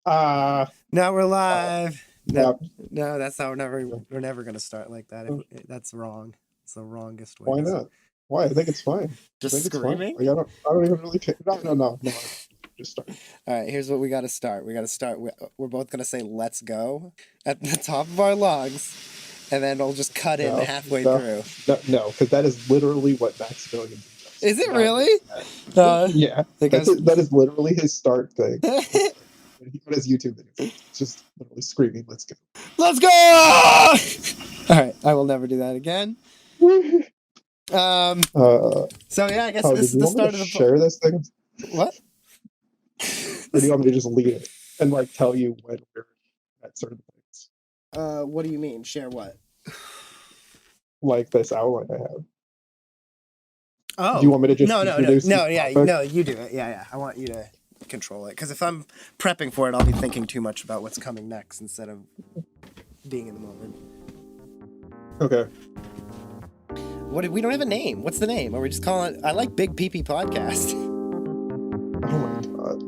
Now we're live. Yeah. No, that's how we're never gonna start like that. That's wrong. It's the wrongest way. Why not? Why? I think it's fine. I Just think it's fine. screaming. Like, I don't even really care. No. Just start. All right, here's what we got to start. We got to start. We're both gonna say "Let's go" at the top of our lungs, and then we'll just cut in No, halfway no, through. no, because that is literally what Maximilian does. Is it Not really? yeah, Because that is literally his start thing. When he put his YouTube videos, it's just literally screaming, "Let's go!" let's go. All right, I will never do that again. So yeah, I guess this Did is you the want me start to of the share this thing, what? or do you want me to just lead it and like tell you when we're at certain things? What do you mean? Share what? Like this outline I have. Oh, Do you want me to just introduce the yeah, topic? no, you do it. Yeah. I want you to control it because if I'm prepping for it, I'll be thinking too much about what's coming next instead of being in the moment. Okay. We don't have a name. What's the name? Or we just call it? I like Big PP Podcast. Oh my god.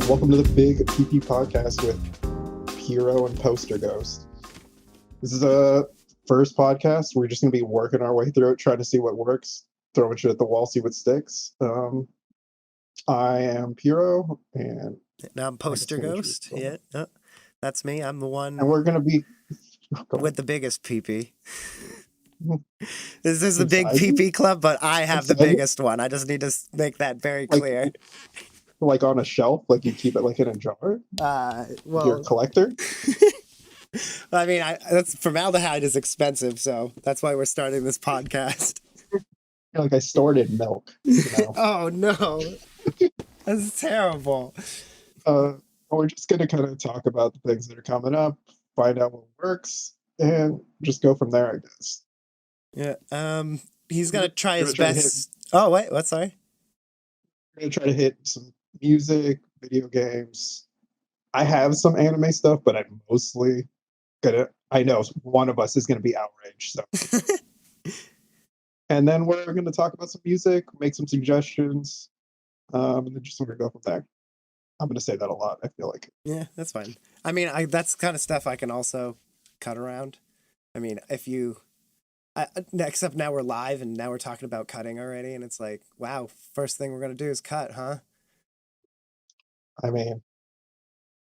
Welcome to the Big PP Podcast with Hero and Poster Ghost. This is a first podcast. We're just going to be working our way through it, trying to see what works, throwing shit at the wall, see what sticks. I am Hero, and Now I'm Poster Ghost. Yeah, that's me. I'm the one. And we're going to be with the biggest PP. This is the big PP club, but I have the biggest one. I just need to make that very clear. Like on a shelf, like you keep it like in a jar. Well, you're a collector. I mean, that's formaldehyde is expensive, so that's why we're starting this podcast. Like I stored in milk. You know? Oh no, that's terrible. We're just gonna kind of talk about the things that are coming up, find out what works, and just go from there, I guess. Yeah. He's gonna try his best. Oh wait, what? Sorry. We're gonna try to hit some music, video games. I have some anime stuff, but I'm mostly gonna. I know one of us is gonna be outraged. So. And then we're gonna talk about some music, make some suggestions, and then just sort of go from there. I'm gonna say that a lot. I feel like. Yeah, that's fine. I mean, that's kind of stuff I can also cut around. I mean, if you. Except now we're live and now we're talking about cutting already, and it's like, wow, first thing we're gonna do is cut, huh? I mean,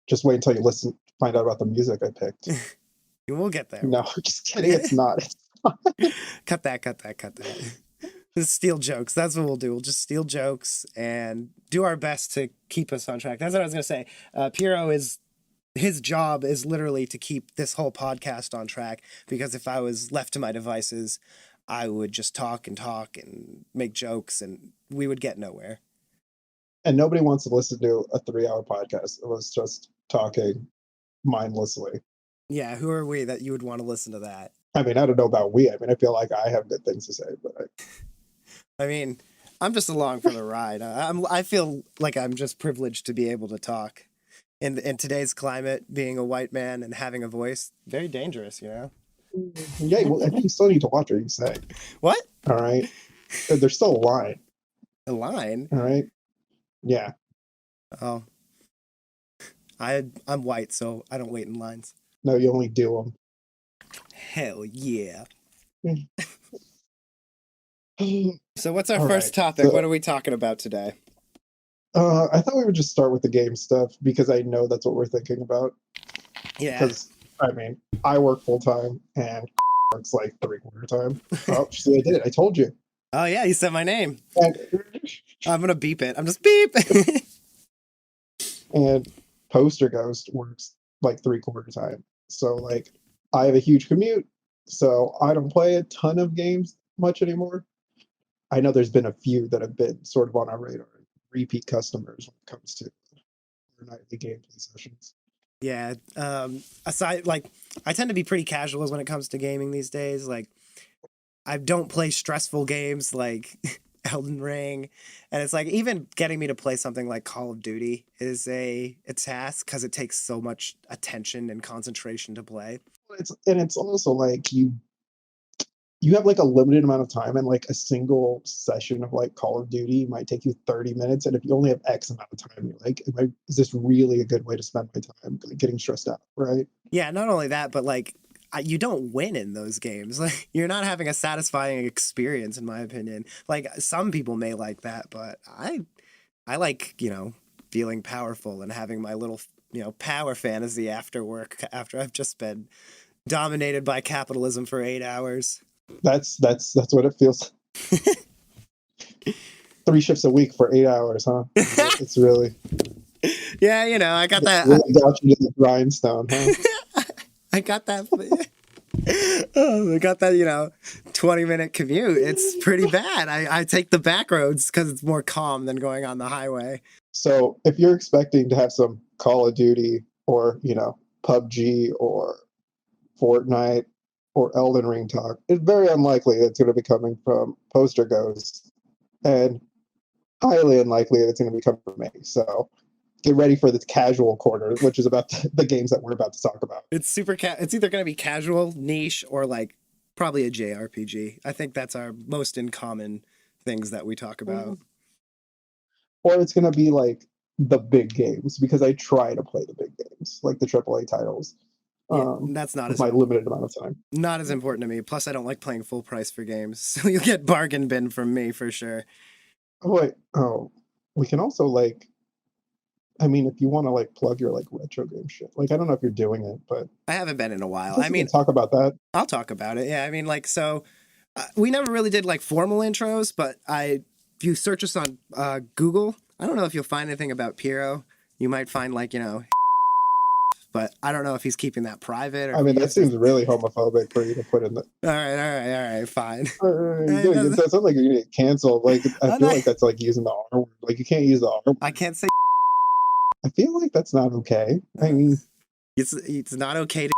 just wait until you find out about the music I picked. We'll get there. No, just kidding. It's not. Cut that. Just steal jokes. That's what we'll do. We'll just steal jokes and do our best to keep us on track. That's what I was gonna say. Piero his job is literally to keep this whole podcast on track, because if I was left to my devices, I would just talk and make jokes and we would get nowhere. And nobody wants to listen to a 3-hour podcast. It was just talking mindlessly. Yeah, who are we that you would want to listen to that? I mean, I don't know about we. I mean, I feel like I have good things to say, but I mean, I'm just along for the ride. I feel like I'm just privileged to be able to talk. In today's climate, being a white man and having a voice, very dangerous, you know? Yeah, well, I think you still need to watch what you say. What? All right. There's still a line. A line? All right. Yeah. Oh. I'm white, so I don't wait in lines. No, you only do them. Hell yeah. So what's our first topic? So, what are we talking about today? I thought we would just start with the game stuff because I know that's what we're thinking about. Yeah. Because, I mean, I work full-time and works like 3/4 time. Oh, see, I did it. I told you. Oh, yeah, you said my name. And, I'm going to beep it. I'm just beep. And Poster Ghost works like 3/4 time. So, like, I have a huge commute, so I don't play a ton of games much anymore. I know there's been a few that have been sort of on our radar, repeat customers when it comes to nightly gameplay sessions. Yeah. Aside, like, I tend to be pretty casual when it comes to gaming these days. Like, I don't play stressful games like Elden Ring, and it's like even getting me to play something like Call of Duty is a task because it takes so much attention and concentration to play. It's also like you have like a limited amount of time, and like a single session of like Call of Duty might take you 30 minutes. And if you only have X amount of time, you're like, is this really a good way to spend my time, like, getting stressed out, right? Yeah, not only that, but like you don't win in those games. Like you're not having a satisfying experience, in my opinion. Like some people may like that, but I like, feeling powerful and having my little, power fantasy after work, after I've just been dominated by capitalism for 8 hours. That's what it feels. 3 shifts a week for 8 hours, huh? It's really, Yeah, I got that. really got you to the grindstone, huh? I got that. Oh, I got that, 20-minute commute. It's pretty bad. I take the back roads because it's more calm than going on the highway. So if you're expecting to have some Call of Duty or, PUBG or Fortnite or Elden Ring talk, it's very unlikely that it's going to be coming from Poster Ghost, and highly unlikely that it's going to be coming from me. So get ready for this casual corner, which is about the games that we're about to talk about. It's it's either going to be casual, niche, or like probably a JRPG. I think that's our most in common things that we talk about. Or it's going to be like the big games, because I try to play the big games, like the AAA titles. Yeah, that's not with as my limited amount of time. Not as important to me. Plus, I don't like playing full price for games, so you'll get bargain bin from me for sure. Oh wait, we can also like, I mean, if you want to like plug your like retro game shit, like I don't know if you're doing it, but I haven't been in a while. I mean, talk about that. I'll talk about it. Yeah, I mean, like so, we never really did like formal intros, but if you search us on Google, I don't know if you'll find anything about Piero. You might find like but I don't know if he's keeping that private. Or I mean, that seems really homophobic for you to put in the. All right, fine. It sounds like you're gonna get canceled. Like I feel like that's like using the R word. Like you can't use the R word. I can't say. I feel like that's not okay. I mean, it's not okay to.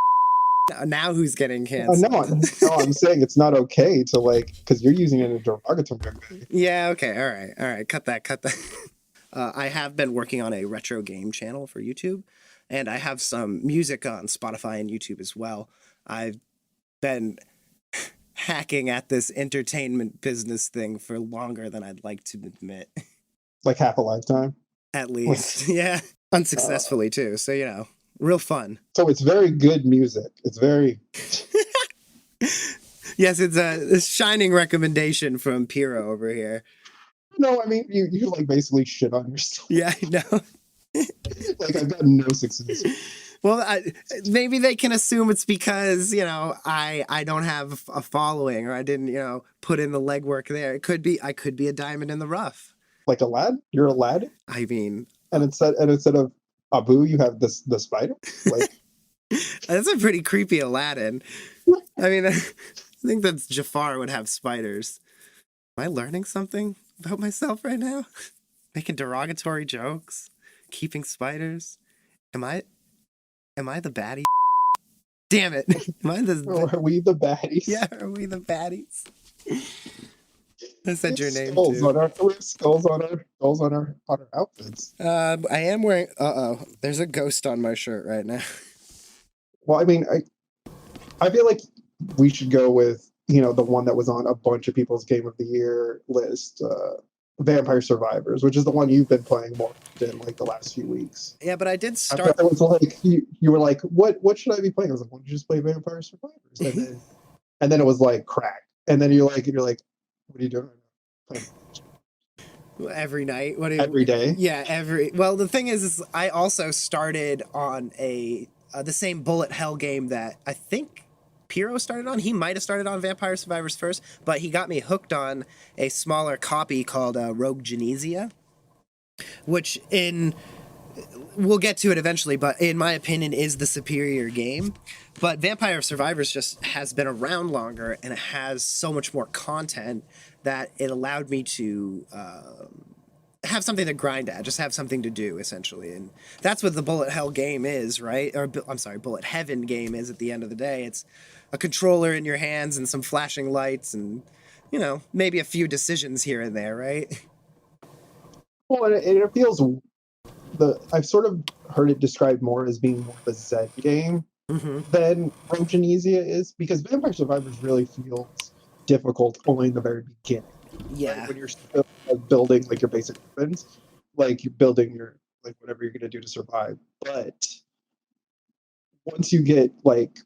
Now who's getting canceled? No, I'm saying it's not okay to like, because you're using it in a derogatory way. Yeah. Okay. All right. Cut that. I have been working on a retro game channel for YouTube, and I have some music on Spotify and YouTube as well. I've been hacking at this entertainment business thing for longer than I'd like to admit. Like half a lifetime? At least. Yeah. Unsuccessfully, too. So, real fun. So it's very good music. It's very... Yes, it's a shining recommendation from Piero over here. No, I mean, you like basically shit on yourself. Yeah, I know. Like, I've got no success. Well, maybe they can assume it's because, I don't have a following, or I didn't, put in the legwork there. It could be, I could be a diamond in the rough. Like a lad? You're a lad? I mean... And instead of Abu, you have the spider? Like... That's a pretty creepy Aladdin. I mean, I think that Jafar would have spiders. Am I learning something about myself right now? Making derogatory jokes? Keeping spiders? Am I the baddie? Damn it! Are we the baddies? Yeah, are we the baddies? I said your name skulls too. We have skulls on our outfits. I am wearing. There's a ghost on my shirt right now. Well, I mean, I feel like we should go with the one that was on a bunch of people's Game of the Year list, Vampire Survivors, which is the one you've been playing more in like the last few weeks. Yeah, but I did start. It was like you were like, what should I be playing? I was like, why don't you just play Vampire Survivors? And then it was like crack. And then you're like, what are you doing right now? Every night? Every day? Yeah, well, the thing is I also started on the same bullet hell game that I think Piero started on. He might have started on Vampire Survivors first, but he got me hooked on a smaller copy called Rogue Genesia, which we'll get to it eventually, but in my opinion is the superior game. But Vampire Survivors just has been around longer, and it has so much more content that it allowed me to have something to grind at, just have something to do, essentially. And that's what the Bullet Hell game is, right? Or, I'm sorry, Bullet Heaven game is at the end of the day. It's a controller in your hands and some flashing lights and, maybe a few decisions here and there, right? Well, it feels... I've sort of heard it described more as being more of a Zen game than Rogue Genesia is, because Vampire Survivors really feels difficult only in the very beginning, right? Yeah. When you're still building like your basic weapons, like you're building your like whatever you're gonna do to survive. But once you get like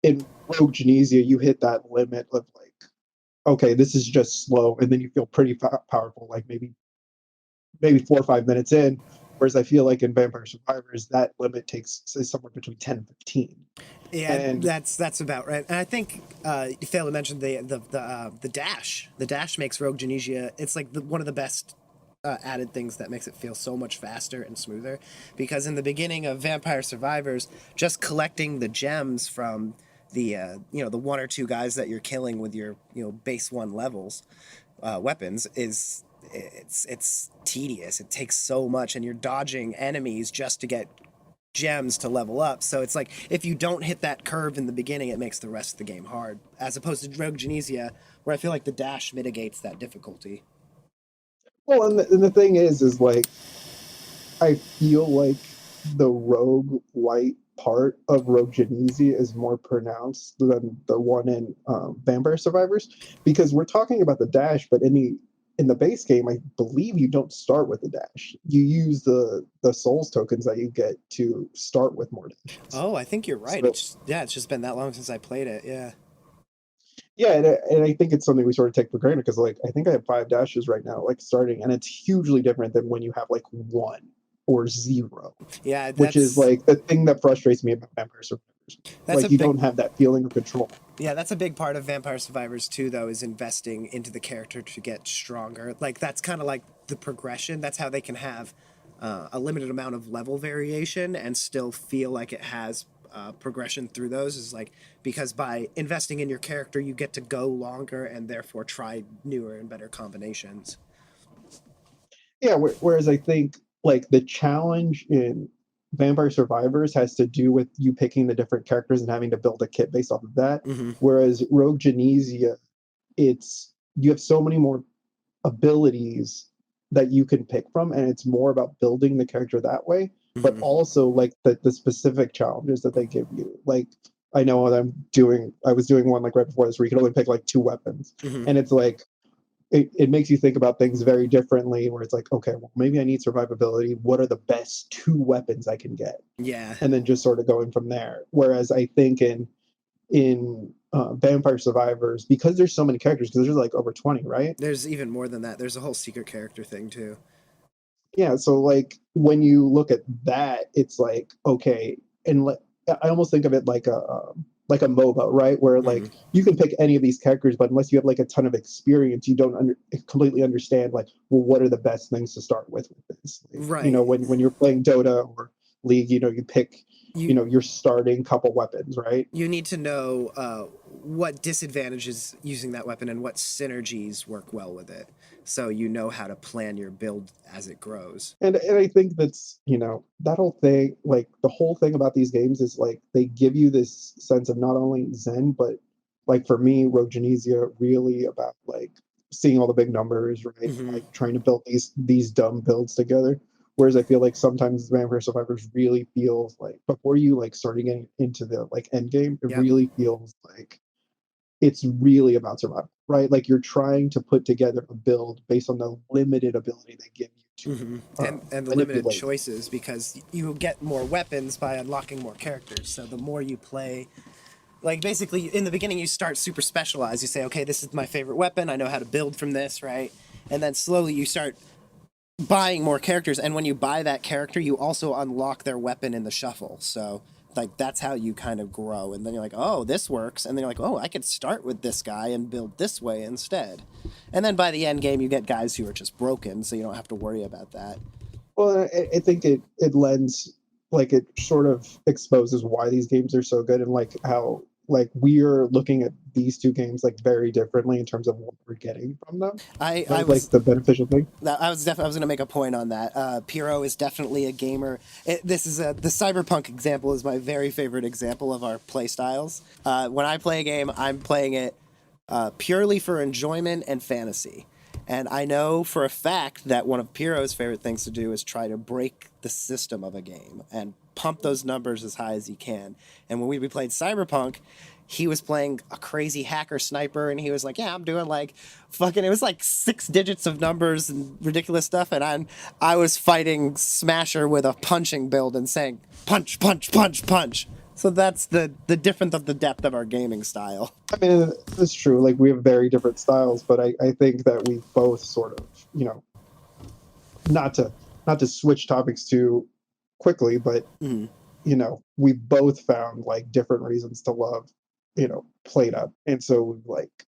in Rogue Genesia, you hit that limit of like, okay, this is just slow, and then you feel pretty powerful, like maybe 4 or 5 minutes in. Whereas I feel like in Vampire Survivors, that limit takes say, somewhere between 10 and 15. Yeah, And that's about right. And I think you failed to mention the dash. The dash makes Rogue Genesia. It's like one of the best added things that makes it feel so much faster and smoother. Because in the beginning of Vampire Survivors, just collecting the gems from the the one or two guys that you're killing with your base one levels weapons is it's tedious. It takes so much, and you're dodging enemies just to get gems to level up. So it's like if you don't hit that curve in the beginning, it makes the rest of the game hard. As opposed to Rogue Genesia, where I feel like the dash mitigates that difficulty. well, and the thing is like I feel like the rogue light part of Rogue Genesia is more pronounced than the one in Vampire Survivors, because we're talking about the dash, but in the base game, I believe you don't start with the dash. You use the souls tokens that you get to start with more dashes. Oh, I think you're right. So It's just been that long since I played it. Yeah. yeah, and I think it's something we sort of take for granted because like I think I have 5 dashes right now, like starting, and it's hugely different than when you have like one or zero, Yeah, which is like the thing that frustrates me about Vampire Survivors. that's a Like you big don't have that feeling of control. yeah, that's a big part of Vampire Survivors too, though, is investing into the character to get stronger. Like that's kind of like the progression. That's how they can have a limited amount of level variation and still feel like it has progression through those. Is like because by investing in your character, you get to go longer and therefore try newer and better combinations. Yeah, whereas I think like the challenge in Vampire Survivors has to do with you picking the different characters and having to build a kit based off of that. Mm-hmm. Whereas Rogue Genesia, it's you have so many more abilities that you can pick from, and it's more about building the character that way, but Mm-hmm. also like the specific challenges that they give you. Like I know what I was doing one like right before this where you can only pick like 2 weapons. Mm-hmm. And it's like it makes you think about things very differently where it's like, okay, well maybe I need survivability. What are the best 2 weapons I can get? Yeah. And then just sort of going from there. Whereas I think in Vampire Survivors, because there's so many characters, because there's like over 20, right? There's even more than that. There's a whole secret character thing too. Yeah, so like when you look at that, it's like okay, and I almost think of it like a MOBA, right? Where Mm-hmm. like you can pick any of these characters, but unless you have like a ton of experience, you don't completely understand like, well, what are the best things to start with this? Like, Right. when you're playing Dota or League, you pick You your starting couple weapons, right? you need to know what disadvantages using that weapon and what synergies work well with it, so you know how to plan your build as it grows. And I think that's that whole thing, like the whole thing about these games is like they give you this sense of not only Zen, but like for me, Rogue Genesia really about like seeing all the big numbers, right? Hmm. Like trying to build these dumb builds together. Whereas I feel like sometimes Vampire Survivors really feels like before you like starting getting into the like end game, it Yep. really feels like it's really about survival, right? Like you're trying to put together a build based on the limited ability they give you to Hmm. And the limited manipulate. choices, because you get more weapons by unlocking more characters. So the more you play, like basically in the beginning you start super specialized. You say, okay, this is my favorite weapon, I know how to build from this, right? And then slowly you start buying more characters, and when you buy that character you also unlock their weapon in the shuffle. So like that's how you kind of grow, and then you're like, oh, this works, and then you're like, oh, I could start with this guy and build this way instead. And then by the end game you get guys who are just broken, so you don't have to worry about that. Well, I think it lends like it sort of exposes why these games are so good and like how like we're looking at these two games like very differently in terms of what we're getting from them. I Right, like was the beneficial thing. I was going to make a point on that. Piro is definitely a gamer. This is the cyberpunk example is my very favorite example of our play styles. When I play a game, I'm playing it purely for enjoyment and fantasy. And I know for a fact that one of Piro's favorite things to do is try to break the system of a game and pump those numbers as high as he can. And when we played Cyberpunk, he was playing a crazy hacker sniper, and he was like, "Yeah, I'm doing like fucking." It was like 6 digits of numbers and ridiculous stuff, and I was fighting Smasher with a punching build and saying punch, punch, punch, punch. So that's the difference of the depth of our gaming style. I mean, it's true. Like we have very different styles, but I think that we both sort of, not to not to switch topics too quickly, but Mm. we both found like different reasons to love, played up, and so we've like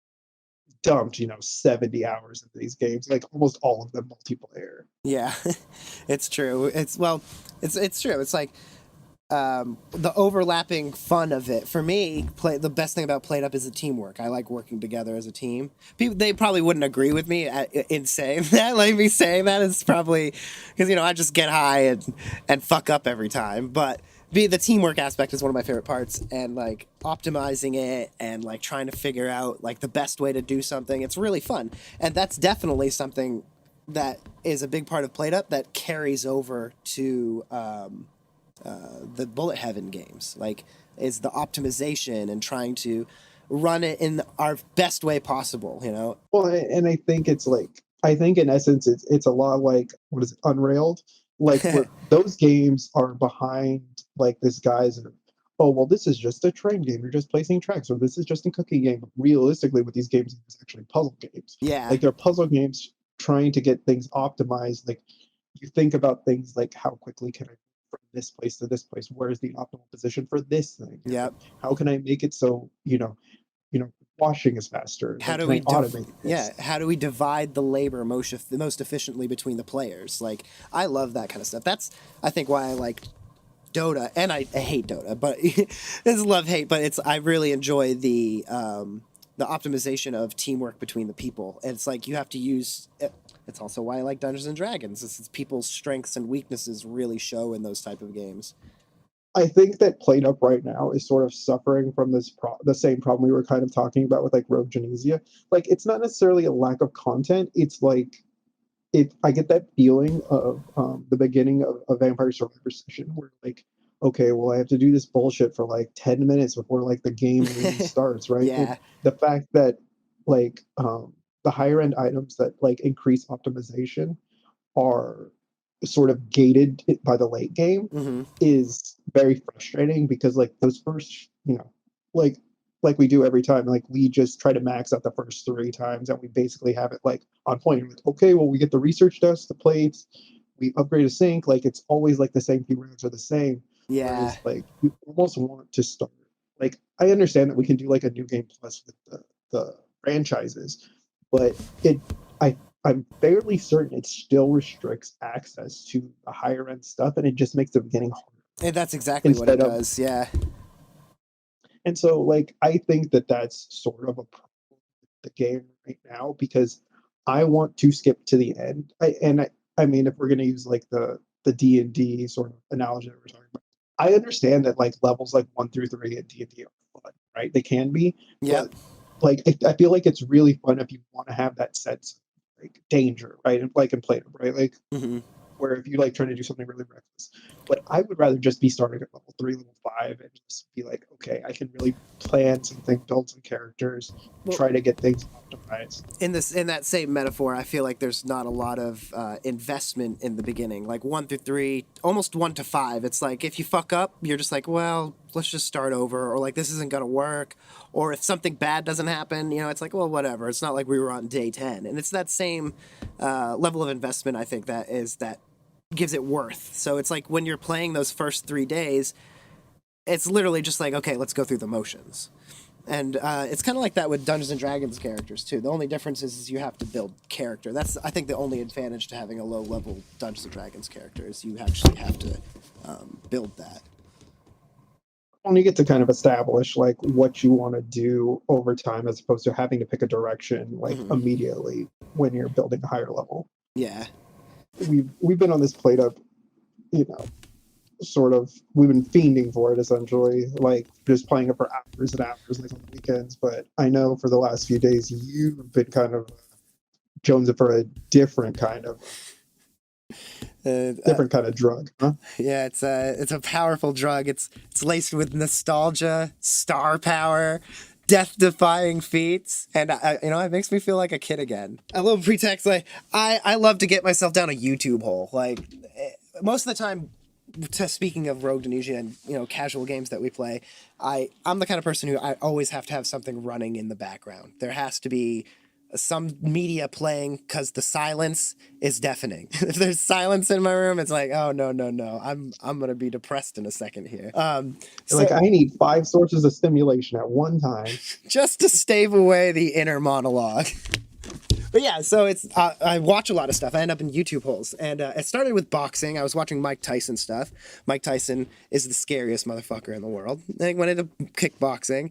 dumped 70 hours into these games, like almost all of them multiplayer. Yeah, it's true. It's true. It's like the overlapping fun of it for me. The best thing about Played Up is the teamwork. I like working together as a team. People, they probably wouldn't agree with me in saying that. Like me saying that is probably because I just get high and fuck up every time. But the teamwork aspect is one of my favorite parts, and like optimizing it and like trying to figure out like the best way to do something. It's really fun, and that's definitely something that is a big part of Played Up that carries over to the Bullet Heaven games. Like, is the optimization and trying to run it in our best way possible. Well, and I think it's like, I think in essence it's a lot like, what is it, Unrailed, like where those games are behind like this guy's, oh well, this is just a train game, you're just placing tracks, or this is just a cookie game. But realistically, with these games, it's actually puzzle games. Yeah, Like they're puzzle games trying to get things optimized. Like you think about things like, how quickly can I from this place to this place, where is the optimal position for this thing, yep. how can I make it so washing is faster, How like do can I we automate yeah, this. how do we divide the labor most efficiently between the players? Like, I love that kind of stuff. That's, I think, why I like Dota, and I hate Dota, but it's love hate. But I really enjoy the optimization of teamwork between the people. And it's like you have to use. It's also why I like Dungeons and Dragons. It's people's strengths and weaknesses really show in those type of games. I think that Played Up right now is sort of suffering from the same problem we were kind of talking about with like Rogue Genesia. Like it's not necessarily a lack of content, it's like I get that feeling of the beginning of a Vampire Survivor session where like, okay, well I have to do this bullshit for like 10 minutes before like the game really starts, right? And Yeah, the fact that like the higher end items that like increase optimization are sort of gated by the late game hmm, is very frustrating, because like those first, like we do every time, like we just try to max out the first 3 times and we basically have it like on point. Like, okay, well we get the research dust, the plates, we upgrade a sink, like it's always like the same few rounds are the same. yeah. Whereas like you almost want to start, like I understand that we can do like a new game plus with the franchises, but it I I'm fairly certain it still restricts access to the higher end stuff, and it just makes the beginning harder. And that's exactly what it Instead of, does. Yeah, and so like I think that that's sort of a problem with the game right now, because I want to skip to the end. I mean, if we're gonna use like the D&D sort of analogy that we're talking about, I understand that like levels like 1 through 3 at D&D are fun, right? They can be, yep. but like I feel like it's really fun if you want to have that sense of like danger, right? And like in Plato, right? Like Hmm. where if you like trying to do something really reckless. But I would rather just be starting at level 3, level 5, and just be like, okay, I can really plan something, build some characters, Well, try to get things optimized. in that same metaphor, I feel like there's not a lot of investment in the beginning. Like 1 through 3, almost 1 to 5. It's like if you fuck up, you're just like, well, let's just start over, or like this isn't gonna work, or if something bad doesn't happen, it's like, well, whatever. It's not like we were on day 10, and it's that same level of investment. I think that gives it worth. So it's like when you're playing those first 3 days, it's literally just like, okay, let's go through the motions. And it's kind of like that with Dungeons and Dragons characters too. The only difference is you have to build character. That's, I think, the only advantage to having a low level Dungeons and Dragons character is you actually have to build that. When you get to kind of establish like what you want to do over time, as opposed to having to pick a direction like Hmm. immediately when you're building a higher level. Yeah, We've been on this Played Up, you know, sort of, we've been fiending for it essentially, like just playing it for hours and hours, like on the weekends. But I know for the last few days you've been kind of jonesing for a Uh, uh, different kind of drug, huh? yeah, it's a powerful drug. It's laced with nostalgia, star power, death-defying feats, and it makes me feel like a kid again. A little pretext, like I love to get myself down a YouTube hole. Like most of the time, speaking of Rogue Denusia and casual games that we play, I'm the kind of person who I always have to have something running in the background. There has to be some media playing because the silence is deafening. If there's silence in my room, it's like, oh no, I'm gonna be depressed in a second here. You're like, So I need 5 sources of stimulation at one time. just to stave away the inner monologue. But yeah, so it's I watch a lot of stuff. I end up in YouTube holes, and it started with boxing. I was watching Mike Tyson stuff. Mike Tyson is the scariest motherfucker in the world. I went into kickboxing,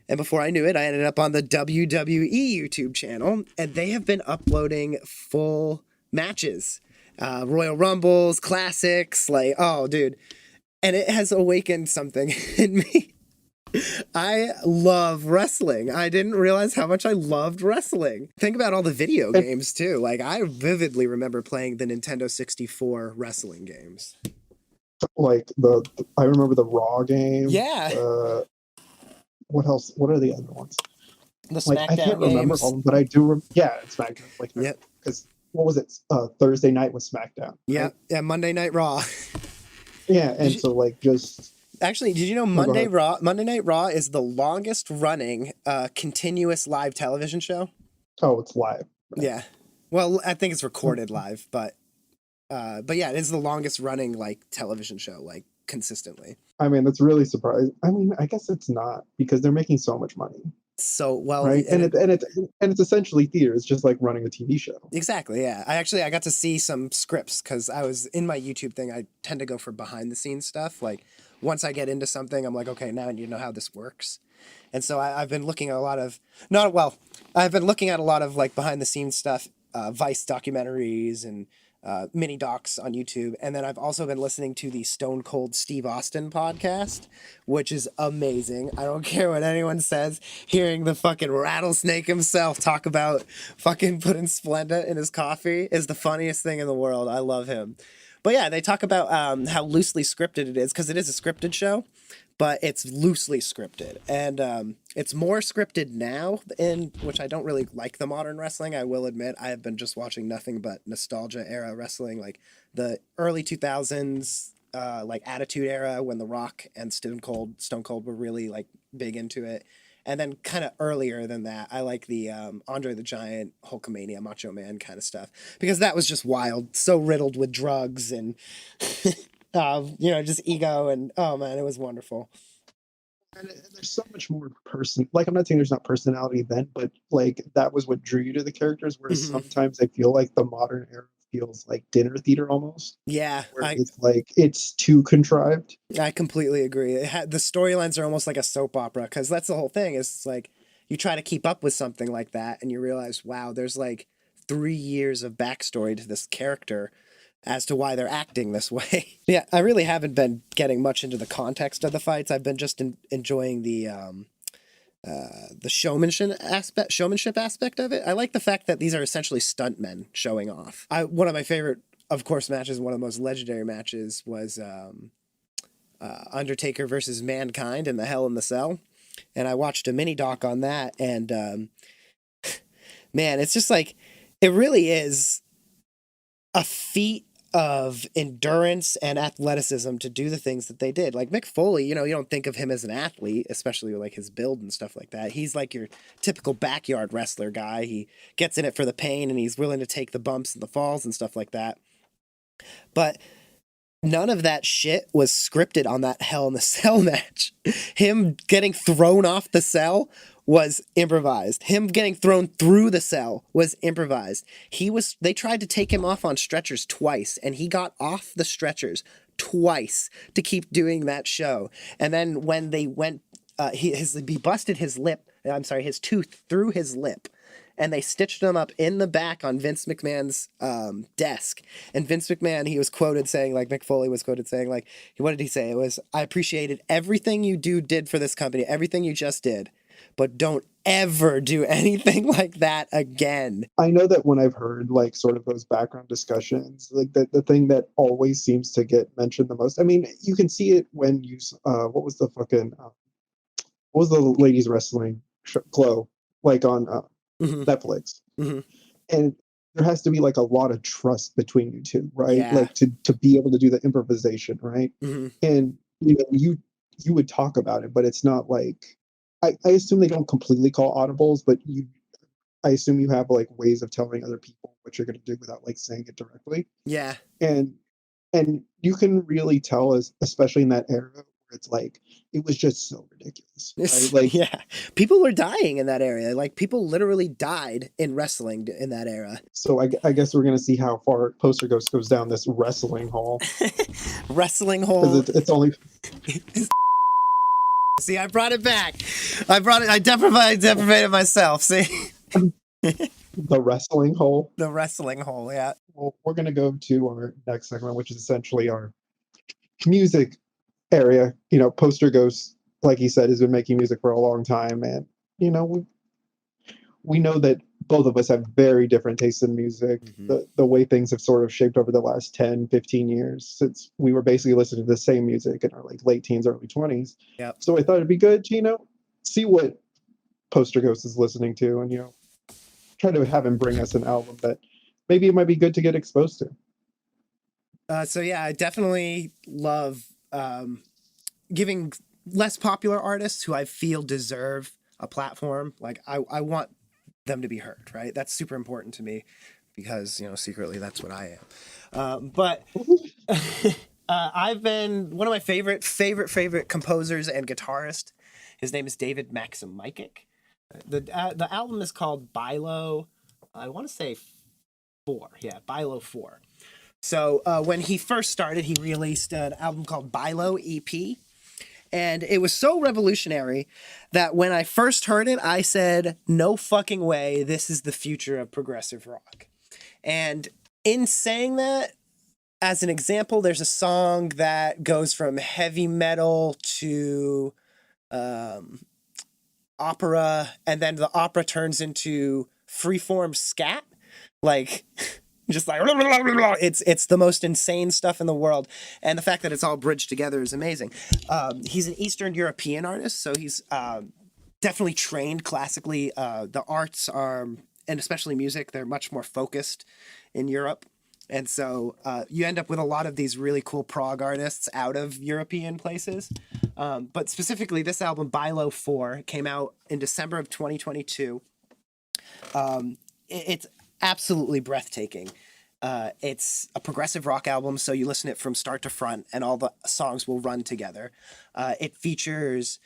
and before I knew it, I ended up on the WWE YouTube channel, and they have been uploading full matches, Royal Rumbles, classics, like oh dude, and it has awakened something in me. I love wrestling. I didn't realize how much I loved wrestling. Think about all the video And games too. Like I vividly remember playing the Nintendo 64 wrestling games. like I remember the Raw game. Yeah, What else? What are the other ones? the Like I SmackDown can't remember all games. of them, but I do. Yeah, it's SmackDown. Like Yep, because what was it? Thursday night was SmackDown, right? yep, yeah. Monday Night Raw. Yeah, Did and you, so like just actually, did you know no, go ahead. Monday Night Raw is the longest running continuous live television show? Oh, it's live, right? Yeah. Well, I think it's Mm. recorded live, but yeah, it is the longest running like television show like consistently. I mean, that's really surprising. I mean, I guess it's not because they're making so much money, So well, right? and And it's essentially theater. It's just like running a TV show. exactly, yeah. I got to see some scripts because I was in my YouTube thing. I tend to go for behind the scenes stuff. Like once I get into something, I'm like, okay, now I need to know how this works. And so I've been looking at a lot of not well, I've been looking at a lot of like behind the scenes stuff, Vice documentaries and mini docs on YouTube. And then I've also been listening to the Stone Cold Steve Austin podcast, which is amazing. I don't care what anyone says. Hearing the fucking rattlesnake himself talk about fucking putting Splenda in his coffee is the funniest thing in the world. I love him. But yeah, they talk about how loosely scripted it is because it is a scripted show, but it's loosely scripted, and it's more scripted now. In which I don't really like the modern wrestling. I will admit I have been just watching nothing but nostalgia era wrestling, like the early 2000s, like Attitude Era when The Rock and Stone Cold were really like big into it. And then kind of earlier than that, I like the Andre the Giant, Hulkamania, Macho Man kind of stuff because that was just wild, so riddled with drugs and just ego and oh man, it was wonderful. And there's so much more person. Like I'm not saying there's not personality then, but like that was what drew you to the characters. Whereas Hmm. sometimes I feel like the modern era feels like dinner theater almost, Yeah, where it's like it's too contrived. I completely agree. The storylines are almost like a soap opera because that's the whole thing. Is it's like you try to keep up with something like that, and you realize, wow, there's like 3 years of backstory to this character as to why they're acting this way. Yeah, I really haven't been getting much into the context of the fights. I've been just enjoying the showmanship aspect of it. I like the fact that these are essentially stuntmen showing off. One of my favorite, of course, matches, one of the most legendary matches was Undertaker versus Mankind in the Hell in the Cell, and I watched a mini doc on that, and man, it's just like it really is a feat of endurance and athleticism to do the things that they did. Like Mick Foley, you don't think of him as an athlete, especially with like his build and stuff like that. He's like your typical backyard wrestler guy. He gets in it for the pain and he's willing to take the bumps and the falls and stuff like that. But none of that shit was scripted on that Hell in the Cell match. Him getting thrown off the cell was improvised. Him getting thrown through the cell was improvised. They tried to take him off on stretchers twice and he got off the stretchers twice to keep doing that show. And then when they went he busted his tooth through his lip and they stitched him up in the back on Vince McMahon's desk. And Vince McMahon, he was quoted saying, like Mick Foley was quoted saying, what did he say? It was, I appreciated everything you did for this company, everything you just did. but don't ever do anything like that again. I know that when I've heard like sort of those background discussions, like the thing that always seems to get mentioned the most. I mean, you can see it when what was the fucking what was the ladies wrestling show, Glow, like on Hmm. Netflix, Hmm. and there has to be like a lot of trust between you two, right? Yeah. Like to be able to do the improvisation, right? Hmm. And you would talk about it, but it's not like I assume they don't completely call audibles, but I assume you have like ways of telling other people what you're going to do without like saying it directly. Yeah. And you can really tell, as especially in that era where it's like it was just so ridiculous, right? Like, Yeah. People were dying in that area. Like people literally died in wrestling in that era. so I guess we're going to see how far Poster Ghost goes down this wrestling hole, Wrestling because hole. it's only See, I brought it back. I brought it. I deprivated myself. See, the wrestling hole. the wrestling hole. Yeah. Well, we're going to go to our next segment, which is essentially our music area. Poster Ghost, like he said, has been making music for a long time, and you know we know that both of us have very different tastes in music. Mm-hmm. The way things have sort of shaped over the last 10, 15 years, since we were basically listening to the same music in our like late teens, early 20s. Yep. So I thought it'd be good to see what Poster Ghost is listening to, and try to have him bring us an album that maybe it might be good to get exposed to. So yeah, I definitely love giving less popular artists who I feel deserve a platform. Like I want them to be heard, right? That's super important to me because secretly that's what I am. But I've been one of my favorite composers and guitarist. His name is David Maximikic. The album is called Bilo. I want to say 4. Yeah, Bilo 4. So when he first started, he released an album called Bilo EP. And it was so revolutionary that when I first heard it, I said, no fucking way, this is the future of progressive rock. And in saying that, as an example, there's a song that goes from heavy metal to opera, and then the opera turns into freeform scat. Like, just like it's the most insane stuff in the world, and the fact that it's all bridged together is amazing. He's an Eastern European artist, so he's definitely trained classically. The arts are, and especially music, they're much more focused in Europe, and so you end up with a lot of these really cool prog artists out of European places. But specifically, this album Bilo 4 came out in December of 2022. It's absolutely breathtaking. It's a progressive rock album, so you listen it from start to front, and all the songs will run together. It features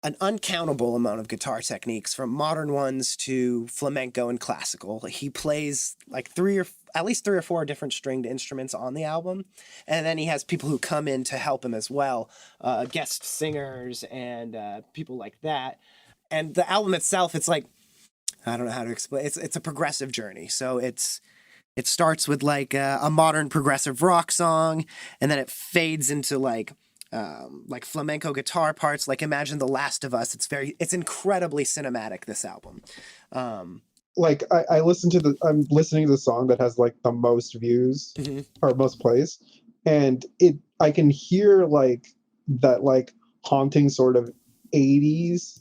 an uncountable amount of guitar techniques, from modern ones to flamenco and classical. He plays like at least 3 or 4 different stringed instruments on the album, and then he has people who come in to help him as well, guest singers and people like that. And the album itself, it's like, I don't know how to explain. It's a progressive journey. So it starts with like a modern progressive rock song, and then it fades into like flamenco guitar parts. Like imagine The Last of Us. It's incredibly cinematic, this album. Like I'm listening to the song that has like the most views Mm-hmm. or most plays, and I can hear like that like haunting sort of 80s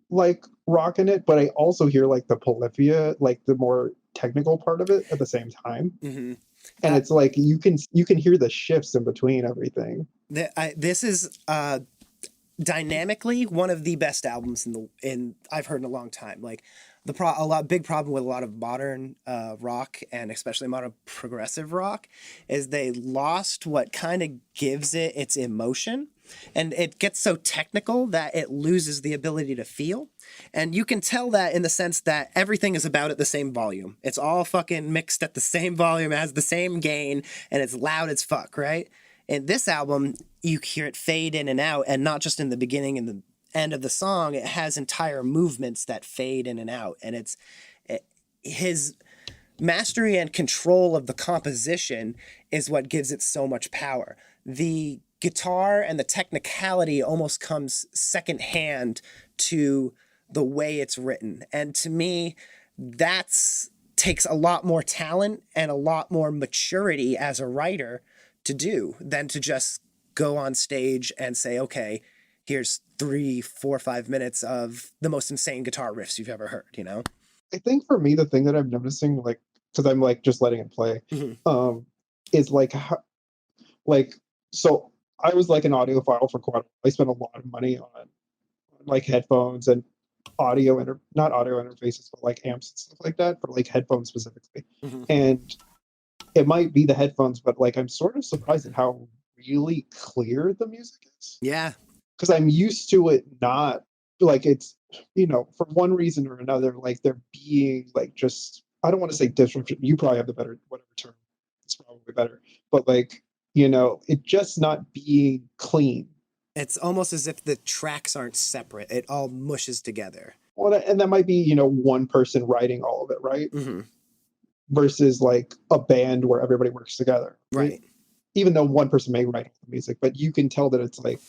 like rock in it, but I also hear like the polyphia, like the more technical part of it at the same time. Mm-hmm. And it's like you can hear the shifts in between everything. This is dynamically one of the best albums in I've heard in a long time. Like big problem with a lot of modern rock, and especially modern progressive rock, is they lost what kind of gives it its emotion, and it gets so technical that it loses the ability to feel. And you can tell that in the sense that everything is about at the same volume. It's all fucking mixed at the same volume, it has the same gain, and it's loud as fuck, right? In this album, you hear it fade in and out, and not just in the beginning and the end of the song. It has entire movements that fade in and out, and his mastery and control of the composition is what gives it so much power. The guitar and the technicality almost comes secondhand to the way it's written. And to me, that's takes a lot more talent and a lot more maturity as a writer to do than to just go on stage and say, okay, here's 3, 4, 5 minutes of the most insane guitar riffs you've ever heard, you know? I think for me, the thing that I'm noticing, like, because I'm like just letting it play, Mhm. is like, like, so I was like an audiophile for quite a while. I spent a lot of money on like headphones and not audio interfaces, but like amps and stuff like that, for like headphones specifically. Mhm. And it might be the headphones, but like I'm sort of surprised at how really clear the music is. Yeah. Because I'm used to it not like it's, for one reason or another, like they're being like just, I don't want to say disrespectful. You probably have the better whatever term. It's probably better, but like, it just not being clean. It's almost as if the tracks aren't separate. It all mushes together. Well, and that might be, one person writing all of it, right? Hmm. Versus like a band where everybody works together, right? Right. Even though one person may write all the music, but you can tell that it's like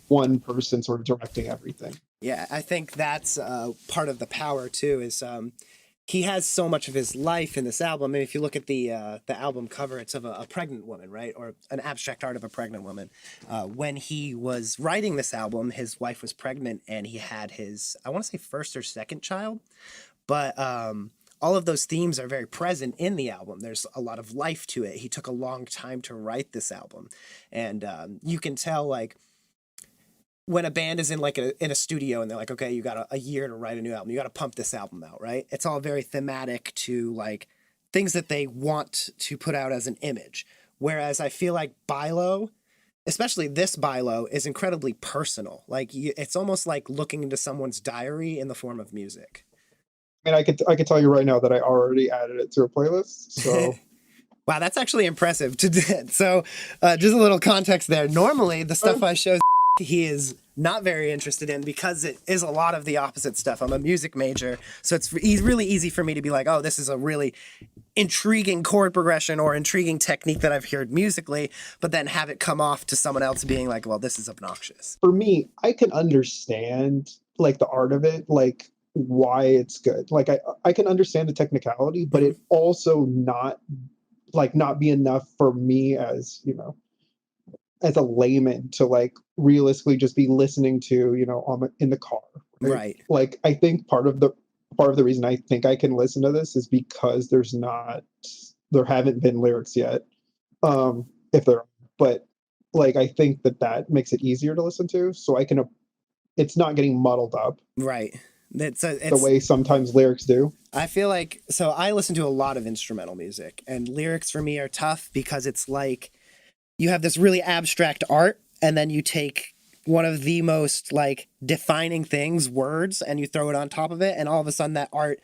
one person sort of directing everything. Yeah, I think that's part of the power too. Is he has so much of his life in this album. I mean, if you look at the album cover, it's of a pregnant woman, right, or an abstract art of a pregnant woman. When he was writing this album, his wife was pregnant, and he had his, I want to say, first or second child, but all of those themes are very present in the album. There's a lot of life to it. He took a long time to write this album, and you can tell like when a band is in like in a studio and they're like, okay, you got a year to write a new album, you got to pump this album out, right? It's all very thematic to like things that they want to put out as an image. Whereas I feel like Bilo, especially this Bilo, is incredibly personal. Like it's almost like looking into someone's diary in the form of music. I mean, I could tell you right now that I already added it to a playlist. So Wow, that's actually impressive to do. So just a little context there. Normally the stuff I show he is not very interested in because it is a lot of the opposite stuff. I'm a music major, so it's really easy for me to be like, oh, this is a really intriguing chord progression or intriguing technique that I've heard musically, but then have it come off to someone else being like, well, this is obnoxious. for me, I can understand like the art of it, like why it's good. Like I can understand the technicality, but it also not be enough for me as a layman to like realistically just be listening to in the car, Right. like I think part of the reason I think I can listen to this is because there haven't been lyrics yet, if there are, but like I think that makes it easier to listen to, so I can it's not getting muddled up Right. the way sometimes lyrics do. I feel like, so I listen to a lot of instrumental music, and lyrics for me are tough because it's like you have this really abstract art, and then you take one of the most like defining things, words, and you throw it on top of it, and all of a sudden that art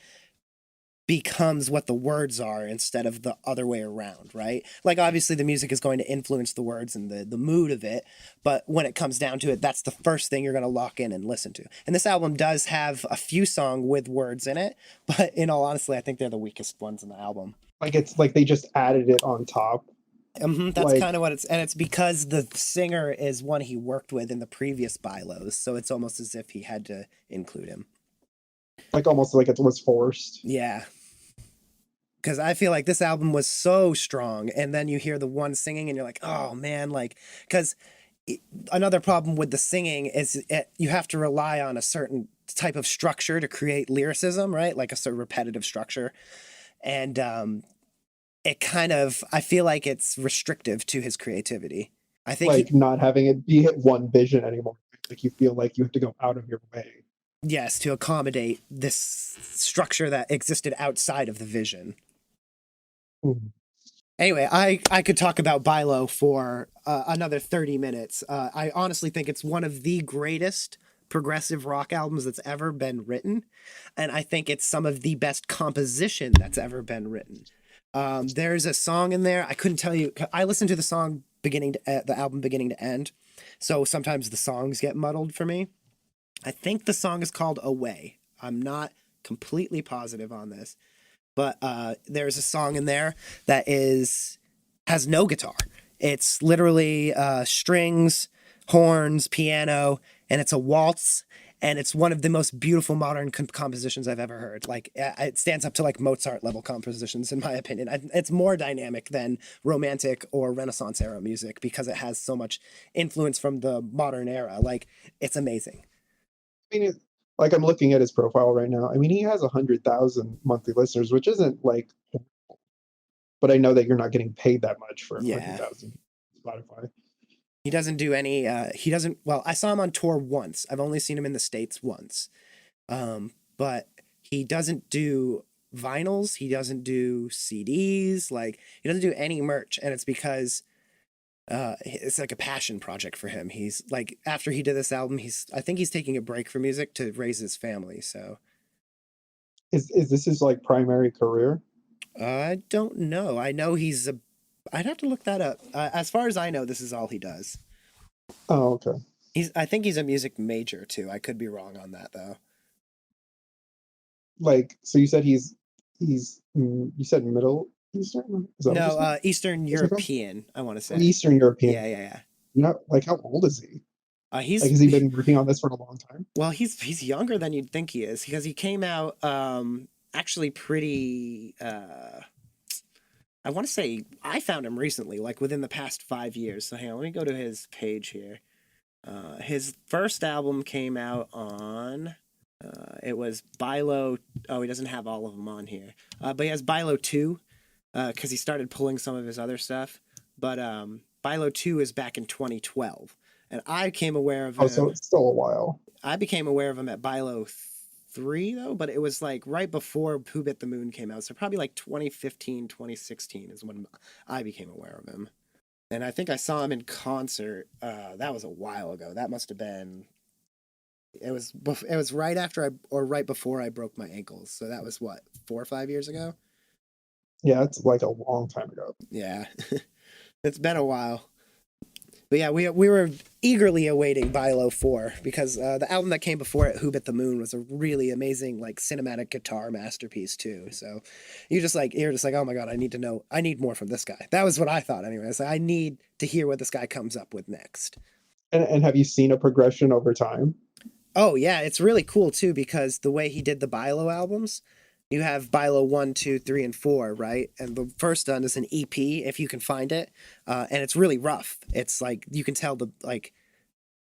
becomes what the words are instead of the other way around, right? Like obviously the music is going to influence the words and the mood of it, but when it comes down to it, that's the first thing you're going to lock in and listen to. And this album does have a few songs with words in it, but in all honesty, I think they're the weakest ones in the album. Like it's like they just added it on top. That's Like kind of what it's because the singer is one he worked with in the previous Bilos, so it's almost as if he had to include him. like almost like it was forced. Yeah. Because I feel like this album was so strong, and then you hear the one singing, and you're like, oh man, like, because another problem with the singing is you have to rely on a certain type of structure to create lyricism, right? Like a sort of repetitive structure. And it kind of, I feel like it's restrictive to his creativity. I think like not having it be one vision anymore. Like you feel like you have to go out of your way. yes, to accommodate this structure that existed outside of the vision. Mhm. Anyway, I could talk about Bilo for another 30 minutes. I honestly think it's one of the greatest progressive rock albums that's ever been written. And I think it's some of the best composition that's ever been written. There's a song in there. I couldn't tell you. I listened to the song the album beginning to end. So sometimes the songs get muddled for me. I think the song is called Away. I'm not completely positive on this. But there's a song in there that has no guitar. It's literally strings, horns, piano, and it's a waltz. and it's one of the most beautiful modern compositions I've ever heard. Like it stands up to like Mozart level compositions in my opinion. It's more dynamic than Romantic or Renaissance era music because it has so much influence from the modern era. Like it's amazing. I mean, like I'm looking at his profile right now. I mean, he has 100,000 monthly listeners, which isn't like, but I know that you're not getting paid that much for Yeah. 100,000 Spotify. He doesn't do any he doesn't well, I saw him on tour once. I've only seen him in the States once. But he doesn't do vinyls, he doesn't do CDs, like he doesn't do any merch, and it's because it's like a passion project for him. He's like after he did this album, I think he's taking a break from music to raise his family. So Is this his like primary career? I don't know. I know I'd have to look that up. As far as I know, this is all he does. Oh, okay. I think he's a music major too. I could be wrong on that though. Like, so you said you said Middle Eastern? Is that what you No, said? Eastern Where's he from? European, I want to Oh, say. Eastern European. Yeah, yeah, yeah. You know, like how old is he? Like, He's has he been working on this for a long time? well, he's younger than you'd think he is because he came out actually pretty I want to say I found him recently, like within the past 5 years. So hang on, let me go to his page here. His first album came out on it was Bilo. Oh, he doesn't have all of them on here, but he has Bilo 2 because he started pulling some of his other stuff. But Bilo 2 is back in 2012, and I came aware of Oh, so him. it's still a while. I became aware of him at Bilo 3 though, but it was like right before Who Bit the Moon came out. So probably like 2015, 2016 is when I became aware of him. And I think I saw him in concert. That was a while ago. That must have been. It was right after or right before I broke my ankles. So that was what 4 or 5 years ago. Yeah, it's like a long time ago. Yeah, it's been a while. But yeah, we were eagerly awaiting Bilo 4 because the album that came before it, Who Bit the Moon, was a really amazing like cinematic guitar masterpiece too. So you're just like oh my god, I need more from this guy. That was what I thought anyway. So I need to hear what this guy comes up with next. And have you seen a progression over time? Oh yeah, it's really cool too because the way he did the Bilo albums, you have Bilo 1, 2, 3, and 4, right? And the first one is an EP if you can find it, and it's really rough. It's like you can tell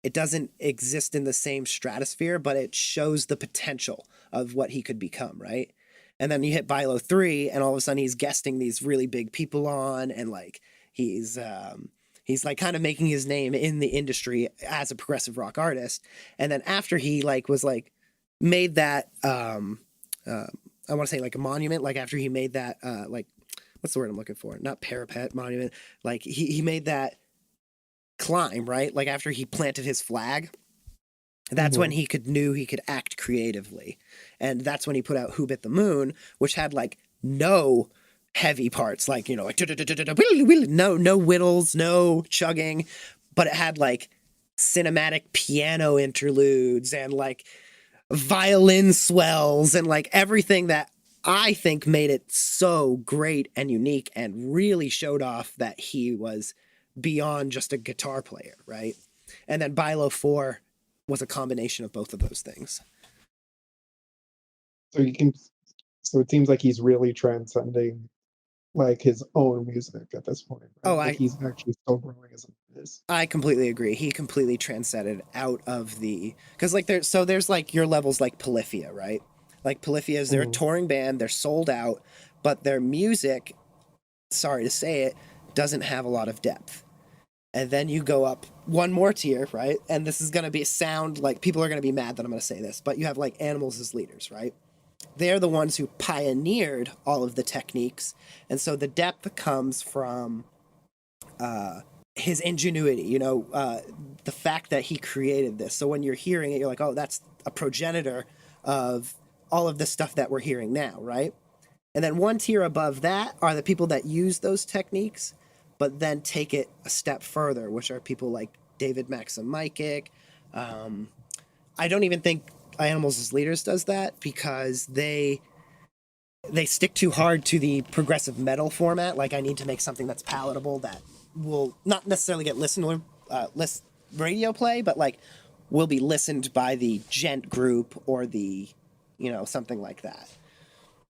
it doesn't exist in the same stratosphere, but it shows the potential of what he could become, right? And then you hit Bilo 3, and all of a sudden he's guesting these really big people on, and like he's like kind of making his name in the industry as a progressive rock artist. And then after he like was like made that uh, I want to say like a monument, like after he made that like what's the word I'm looking for? Not parapet, monument. Like he made that climb, right? Like after he planted his flag, that's when Mhm. he knew he could act creatively. And that's when he put out Who Bit the Moon, which had like no heavy parts, like, you know, like no whittles, no chugging, but it had like cinematic piano interludes and like violin swells and like everything that I think made it so great and unique and really showed off that he was beyond just a guitar player, right? And then Bilo 4 was a combination of both of those things. So you can, so it seems like he's really transcending like his own music at this point, Oh, right? Like he's actually still growing as an artist. I completely agree. He completely transcended out of the because like there's like your levels like Polyphia, right? Like Polyphia is they're a Mhm. touring band, they're sold out, but their music, sorry to say it, doesn't have a lot of depth. And then you go up one more tier, right? And this is gonna be sound like people are gonna be mad that I'm gonna say this, but you have like animals as leaders, right? They're the ones who pioneered all of the techniques, and so the depth comes from his ingenuity, the fact that he created this. So when you're hearing it, you're like, oh, that's a progenitor of all of the stuff that we're hearing now, right? And then one tier above that are the people that use those techniques, but then take it a step further, which are people like David Maximykic. Um, I don't even think Animals as Leaders does that because they stick too hard to the progressive metal format. Like I need to make something that's palatable that will not necessarily get list radio play, but like will be listened by the gent group or the, something like that.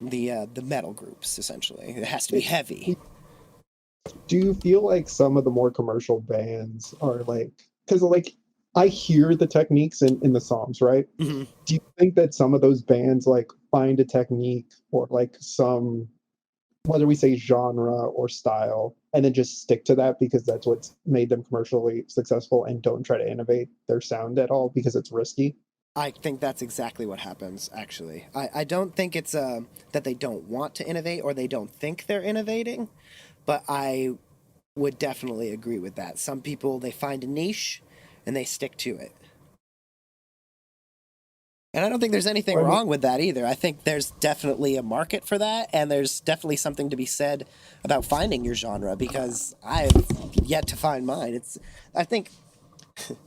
The metal groups, essentially. It has to be heavy. Do you feel like some of the more commercial bands are like, because like I hear the techniques in the songs, right? Hmm. Do you think that some of those bands like find a technique or like some, whether we say genre or style, and then just stick to that because that's what's made them commercially successful and don't try to innovate their sound at all because it's risky? I think that's exactly what happens, actually. I don't think it's that they don't want to innovate or they don't think they're innovating, but I would definitely agree with that. Some people, they find a niche and they stick to it. And I don't think there's anything Well, I mean, wrong with that either. I think there's definitely a market for that, and there's definitely something to be said about finding your genre because I've yet to find mine. I think,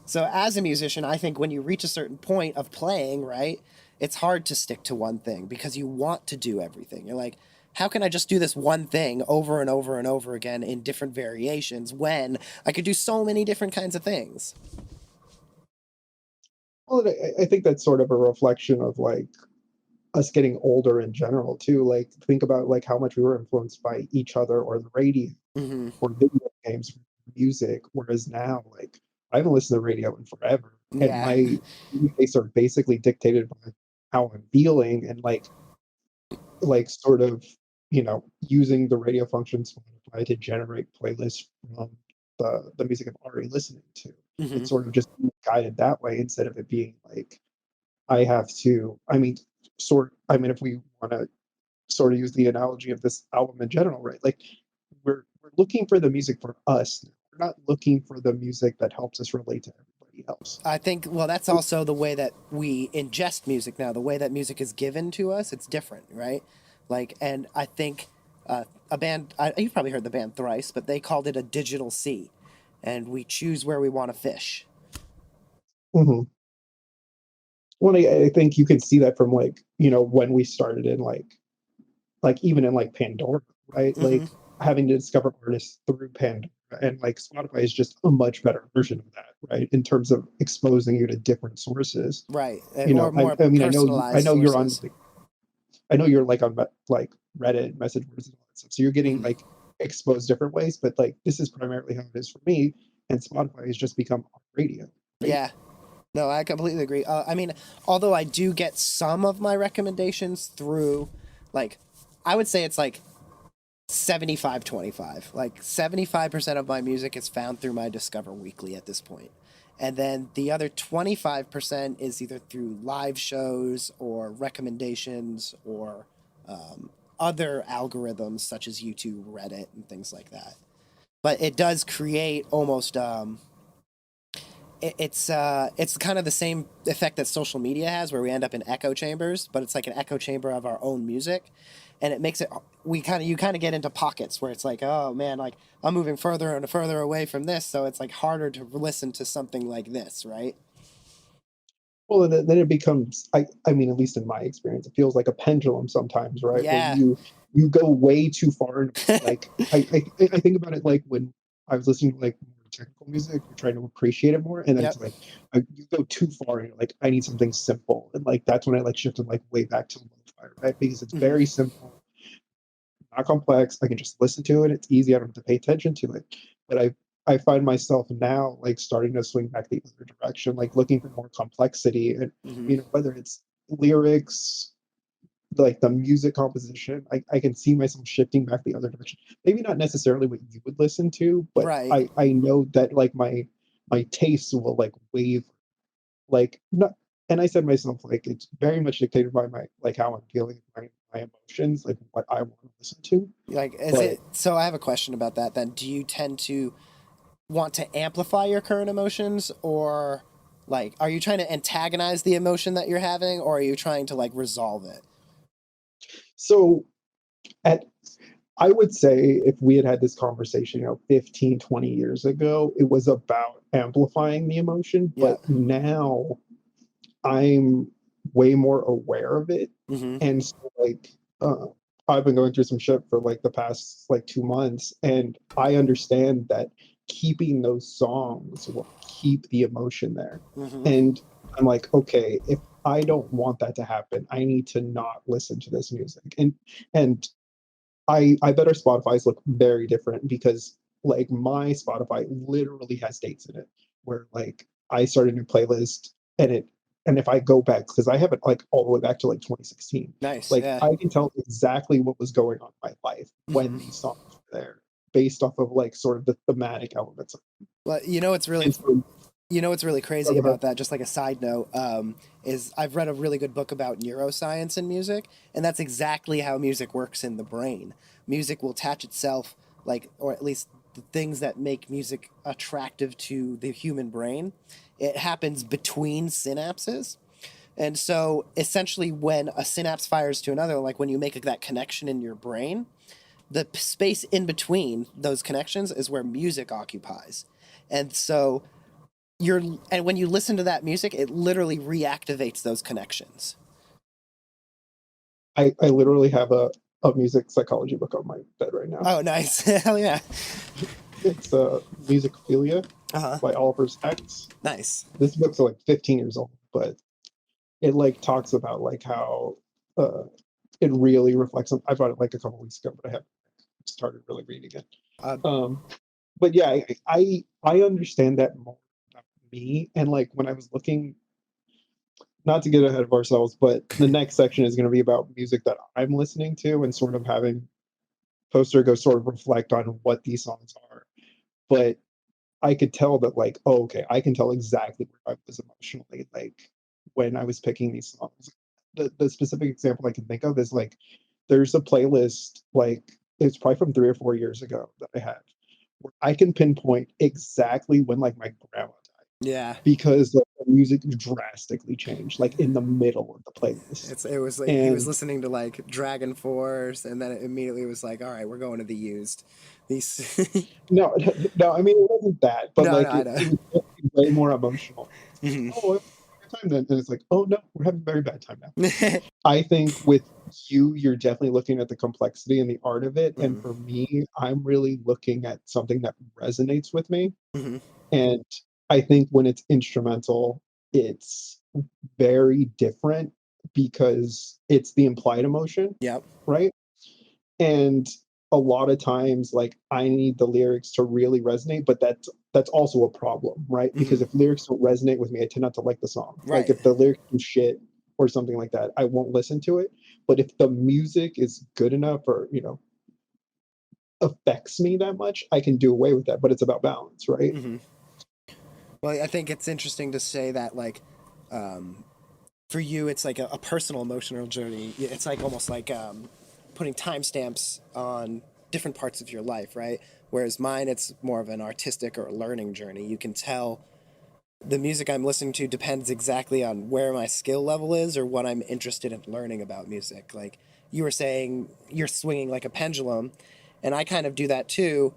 so as a musician, I think when you reach a certain point of playing, right, it's hard to stick to one thing because you want to do everything. You're like, how can I just do this one thing over and over and over again in different variations when I could do so many different kinds of things? well, I think that's sort of a reflection of like us getting older in general too. Like think about like how much we were influenced by each other or the radio Hmm. or video games, for music, whereas now, like, I haven't listened to the radio in forever, and Yeah. my tastes are basically dictated by how I'm feeling and sort of, using the radio function Spotify to generate playlists from the music I'm already listening to. Hmm. It's sort of just guided that way instead of it being like I have to. I mean, if we want to sort of use the analogy of this album in general, right? Like we're looking for the music for us. We're not looking for the music that helps us relate to everybody else. I think, well, that's also the way that we ingest music now. The way that music is given to us, it's different, right? Like, and I think a band, you've probably heard the band Thrice, but they called it a digital sea. And we choose where we want to fish. Hmm. Well, I think you can see that from like when we started in like even in like Pandora, right? Hmm. Like having to discover artists through Pandora, and like Spotify is just a much better version of that, right? In terms of exposing you to different sources. Right. Or more I mean, I personalized know you're on sources. like I know you're like on like Reddit message boards and all that stuff. So you're getting Hmm. like exposed different ways, but like this is primarily how it is for me. And Spotify has just become radio, right? Yeah. No, I completely agree. I mean, although I do get some of my recommendations through, like, I would say it's like 75/25. Like 75% of my music is found through my Discover Weekly at this point. And then the other 25% is either through live shows or recommendations or other algorithms such as YouTube, Reddit, and things like that. But it does create almost it's kind of the same effect that social media has, where we end up in echo chambers, but it's like an echo chamber of our own music, and it makes it you kind of get into pockets where it's like, oh man, like I'm moving further and further away from this, so it's like harder to listen to something like this, right? Well, and then it becomes, I mean, at least in my experience, it feels like a pendulum sometimes, right? Where Yeah. you go way too far. And like, I think about it like when I was listening to like more technical music, you're trying to appreciate it more. And then Yep. it's like, you go too far and you're like, I need something simple. And like, that's when I like shifted like way back to lo-fi, right? Because it's Hmm. very simple, not complex. I can just listen to it. It's easy. I don't have to pay attention to it. But I find myself now like starting to swing back the other direction, like looking for more complexity and Hmm. whether it's lyrics, like the music composition, I can see myself shifting back the other direction. Maybe not necessarily what you would listen to, but Right. I know that like my tastes will like waver. Like not and I said to myself, like it's very much dictated by my like how I'm feeling, my emotions, like what I want to listen to. Like, is But it? So I have a question about that. Then, do you tend to want to amplify your current emotions, or like are you trying to antagonize the emotion that you're having, or are you trying to like resolve it? so at I would say if we had had this conversation, 15, 20 years ago, it was about amplifying the emotion. Yeah. But now I'm way more aware of it. Hmm. And so, like, I've been going through some shit for like the past like 2 months. And I understand that keeping those songs will keep the emotion there. Hmm. And I'm like, okay, if I don't want that to happen, I need to not listen to this music. And I bet our Spotify's look very different because like my Spotify literally has dates in it where like I start a new playlist and it and if I go back because I have it like all the way back to like 2016, Nice. like Yeah. I can tell exactly what was going on in my life Hmm. when these songs were there, based off of like sort of the thematic elements. Well, you know what's really And so, crazy go ahead. about that, just like a side note, is I've read a really good book about neuroscience and music, and that's exactly how music works in the brain. Music will attach itself, like, or at least the things that make music attractive to the human brain, it happens between synapses. And so essentially, when a synapse fires to another, like when you make that connection in your brain, the space in between those connections is where music occupies. And so you're and when you listen to that music, it literally reactivates those connections. I literally have a music psychology book on my bed right now. Oh, nice. Hell yeah. It's Musicophilia Uh-huh. by Oliver Sacks. Nice. This book's like 15 years old, but it like talks about like how uh, it really reflects on. I bought it like a couple weeks ago, but I haven't started really reading it. Uh, Um, but yeah, I understand that more about me. And like when I was looking, not to get ahead of ourselves, but the next section is going to be about music that I'm listening to and sort of having Poster go sort of reflect on what these songs are. But I could tell that like, oh, okay, I can tell exactly where I was emotionally like when I was picking these songs. The specific example I can think of is like there's a playlist like it's probably from 3 or 4 years ago that I have where I can pinpoint exactly when like my grandma died yeah. because like, the music drastically changed like in the middle of the playlist. It was like he was And listening to like Dragon Force, and then it immediately was like, all right, we're going to the used. These. no, no, I mean it wasn't that, but No, no, like I it know. was definitely way more emotional. It's like, Hmm. oh, we're having a good time then, and it's like, oh no, we're having a very bad time now. I think with you, you're definitely looking at the complexity and the art of it, and Hmm. for me, I'm really looking at something that resonates with me. Hmm. And I think when it's instrumental, it's very different because it's the implied emotion, Yep. right? And a lot of times like I need the lyrics to really resonate, but that's also a problem, right? Hmm. Because if lyrics don't resonate with me, I tend not to like the song. Like Right. if the lyrics do shit or something like that, I won't listen to it. But if the music is good enough or affects me that much, I can do away with that. But it's about balance, right? Hmm. Well, I think it's interesting to say that, like, um, for you, it's like a personal emotional journey. It's like almost like putting timestamps on different parts of your life, right? Whereas mine, it's more of an artistic or a learning journey. You can tell the music I'm listening to depends exactly on where my skill level is or what I'm interested in learning about music. Like you were saying, you're swinging like a pendulum, and I kind of do that too,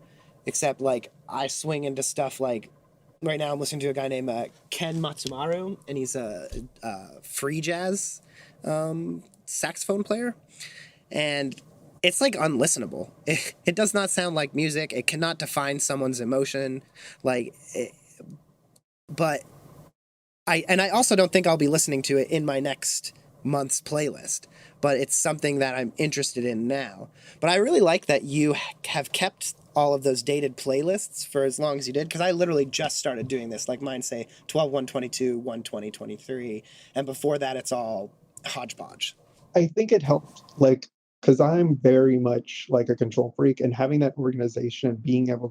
except like I swing into stuff like right now I'm listening to a guy named Ken Matsumaru, and he's a free jazz saxophone player, and it's like unlistenable. It does not sound like music. It cannot define someone's emotion, like, but I also don't think I'll be listening to it in my next month's playlist, but it's something that I'm interested in now. But I really like that you have kept all of those dated playlists for as long as you did, because I literally just started doing this. Like mine say 12, 122, 120, 23, and before that it's all hodgepodge. I think it helped, like, because I'm very much like a control freak, and having that organization and being able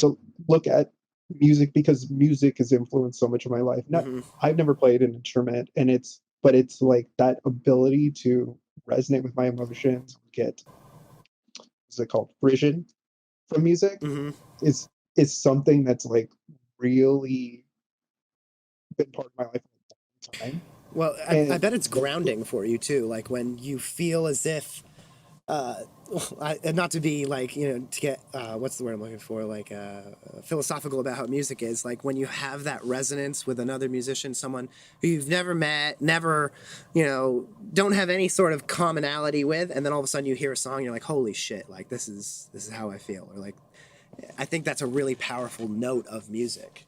to look at music because music has influenced so much of my life. Not, Hmm. I've never played an instrument, and but it's like that ability to resonate with my emotions, get what's it called, vision from music Hmm. is is something that's like really been part of my life for a long time, Well, I and bet it's grounding for you too. Like when you feel as if uh, not to be like, to get what's the word I'm looking for, like philosophical about how music is, like when you have that resonance with another musician, someone who you've never met, never, don't have any sort of commonality with, and then all of a sudden you hear a song, you're like, holy shit, like this is how I feel, or like I think that's a really powerful note of music.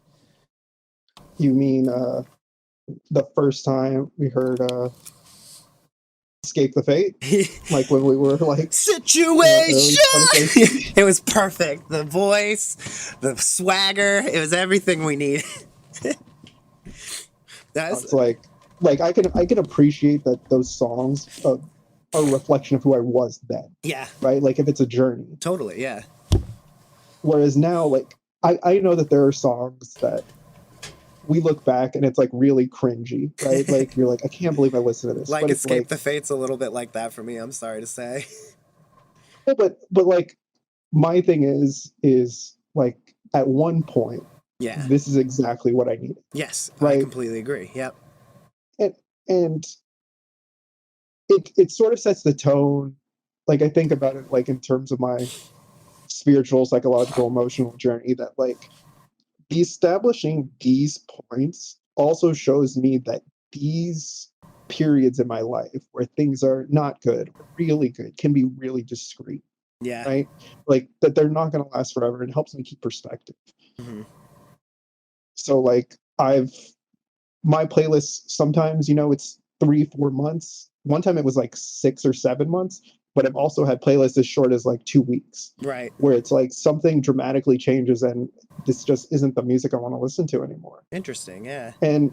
You mean the first time we heard Escape the Fate? Like when we were like Situation. early 2013? It was perfect. The voice, the swagger, it was everything we needed. It's like I can appreciate that those songs are a reflection of who I was then. Yeah. Right? Like if it's a journey. Totally, yeah. Whereas now, like I know that there are songs that we look back and it's like really cringy, right? Like you're like, I can't believe I listened to this. Like but it's Escape like the Fate's a little bit like that for me, I'm sorry to say. but like my thing is like at one point, Yeah. this is exactly what I needed. Yes, right? I completely agree. Yep. And it sort of sets the tone. Like I think about it like in terms of my spiritual, psychological, emotional journey, that like establishing these points also shows me that these periods in my life where things are not good or really good can be really discreet, Yeah. right? Like that they're not going to last forever, and helps me keep perspective. Mm-hmm. So like my playlist sometimes, it's 3-4 months. One time it was like 6 or 7 months, but I've also had playlists as short as like 2 weeks, Right. where it's like something dramatically changes and this just isn't the music I want to listen to anymore. Interesting, yeah. And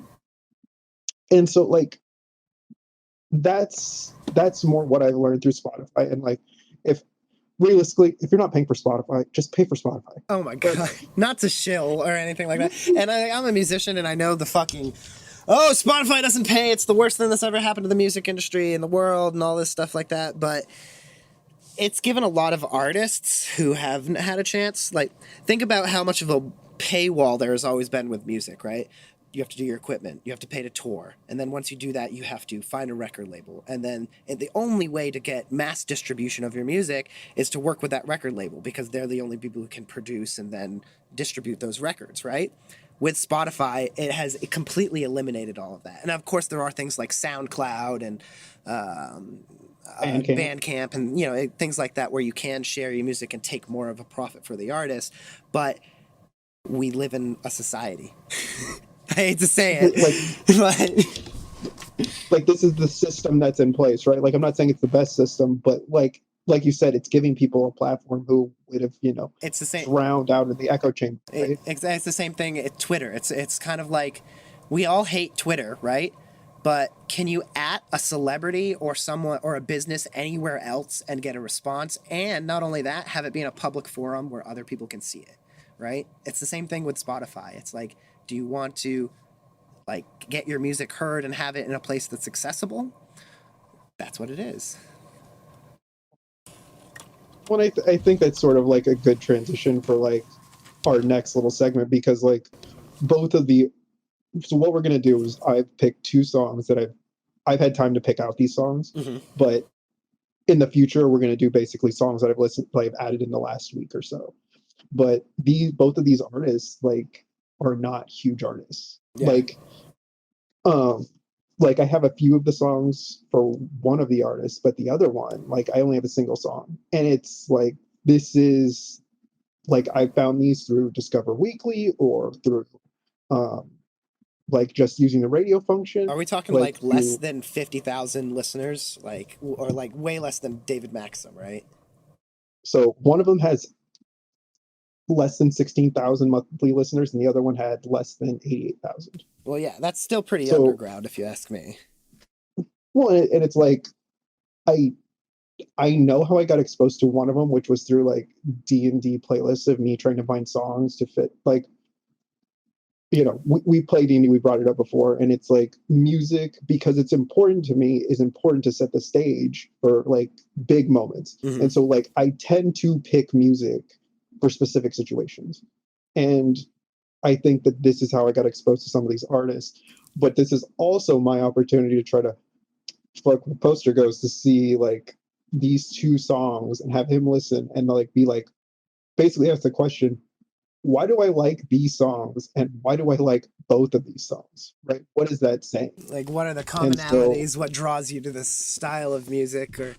so like that's more what I've learned through Spotify. And like if realistically, if you're not paying for Spotify, just pay for Spotify. Oh my god. Not to shill or anything like that. And I'm a musician and I know the fucking Spotify doesn't pay, it's the worst thing that's ever happened to the music industry in the world and all this stuff like that, but it's given a lot of artists who haven't had a chance. Like, think about how much of a paywall there has always been with music, right? You have to do your equipment, you have to pay to tour, and then once you do that, you have to find a record label. And then the only way to get mass distribution of your music is to work with that record label, because they're the only people who can produce and then distribute those records, right? With Spotify, it completely eliminated all of that. And of course, there are things like SoundCloud and Bandcamp and things like that where you can share your music and take more of a profit for the artist. But we live in a society. I hate to say it, like this is the system that's in place, right? Like I'm not saying it's the best system, but like you said, it's giving people a platform who would have it's the same drowned out in the echo chamber, right? It's the same thing at Twitter. It's kind of like we all hate Twitter, right? But can you at a celebrity or someone or a business anywhere else and get a response? And not only that, have it be in a public forum where other people can see it, right? It's the same thing with Spotify. It's like, do you want to like get your music heard and have it in a place that's accessible? That's what it is. Well, I think that's sort of like a good transition for like our next little segment, because like so what we're gonna do is I've picked two songs that I've had time to pick out these songs, but in the future we're gonna do basically songs that I've added in the last week or so. But both of these artists like are not huge artists. Yeah. Like I have a few of the songs for one of the artists, but the other one, like I only have a single song. And it's like this is like I found these through Discover Weekly or through like just using the radio function. Are we talking like less than 50,000 listeners, like, or like way less than David Maxim, right? So one of them has less than 16,000 monthly listeners, and the other one had less than 88,000. Well, yeah, that's still pretty underground, if you ask me. Well, and it's like I know how I got exposed to one of them, which was through like D&D playlists of me trying to find songs to fit. Like, we play D&D, we brought it up before, and it's like music, because it's important to me, is important to set the stage for like big moments. And so like I tend to pick music for specific situations. And I think that this is how I got exposed to some of these artists. But this is also my opportunity to try to, like the poster goes, to see like these two songs and have him listen and like be like, basically ask the question, why do I like these songs and why do I like both of these songs, right? What is that saying? Like, what are the commonalities? What draws you to this style of music, or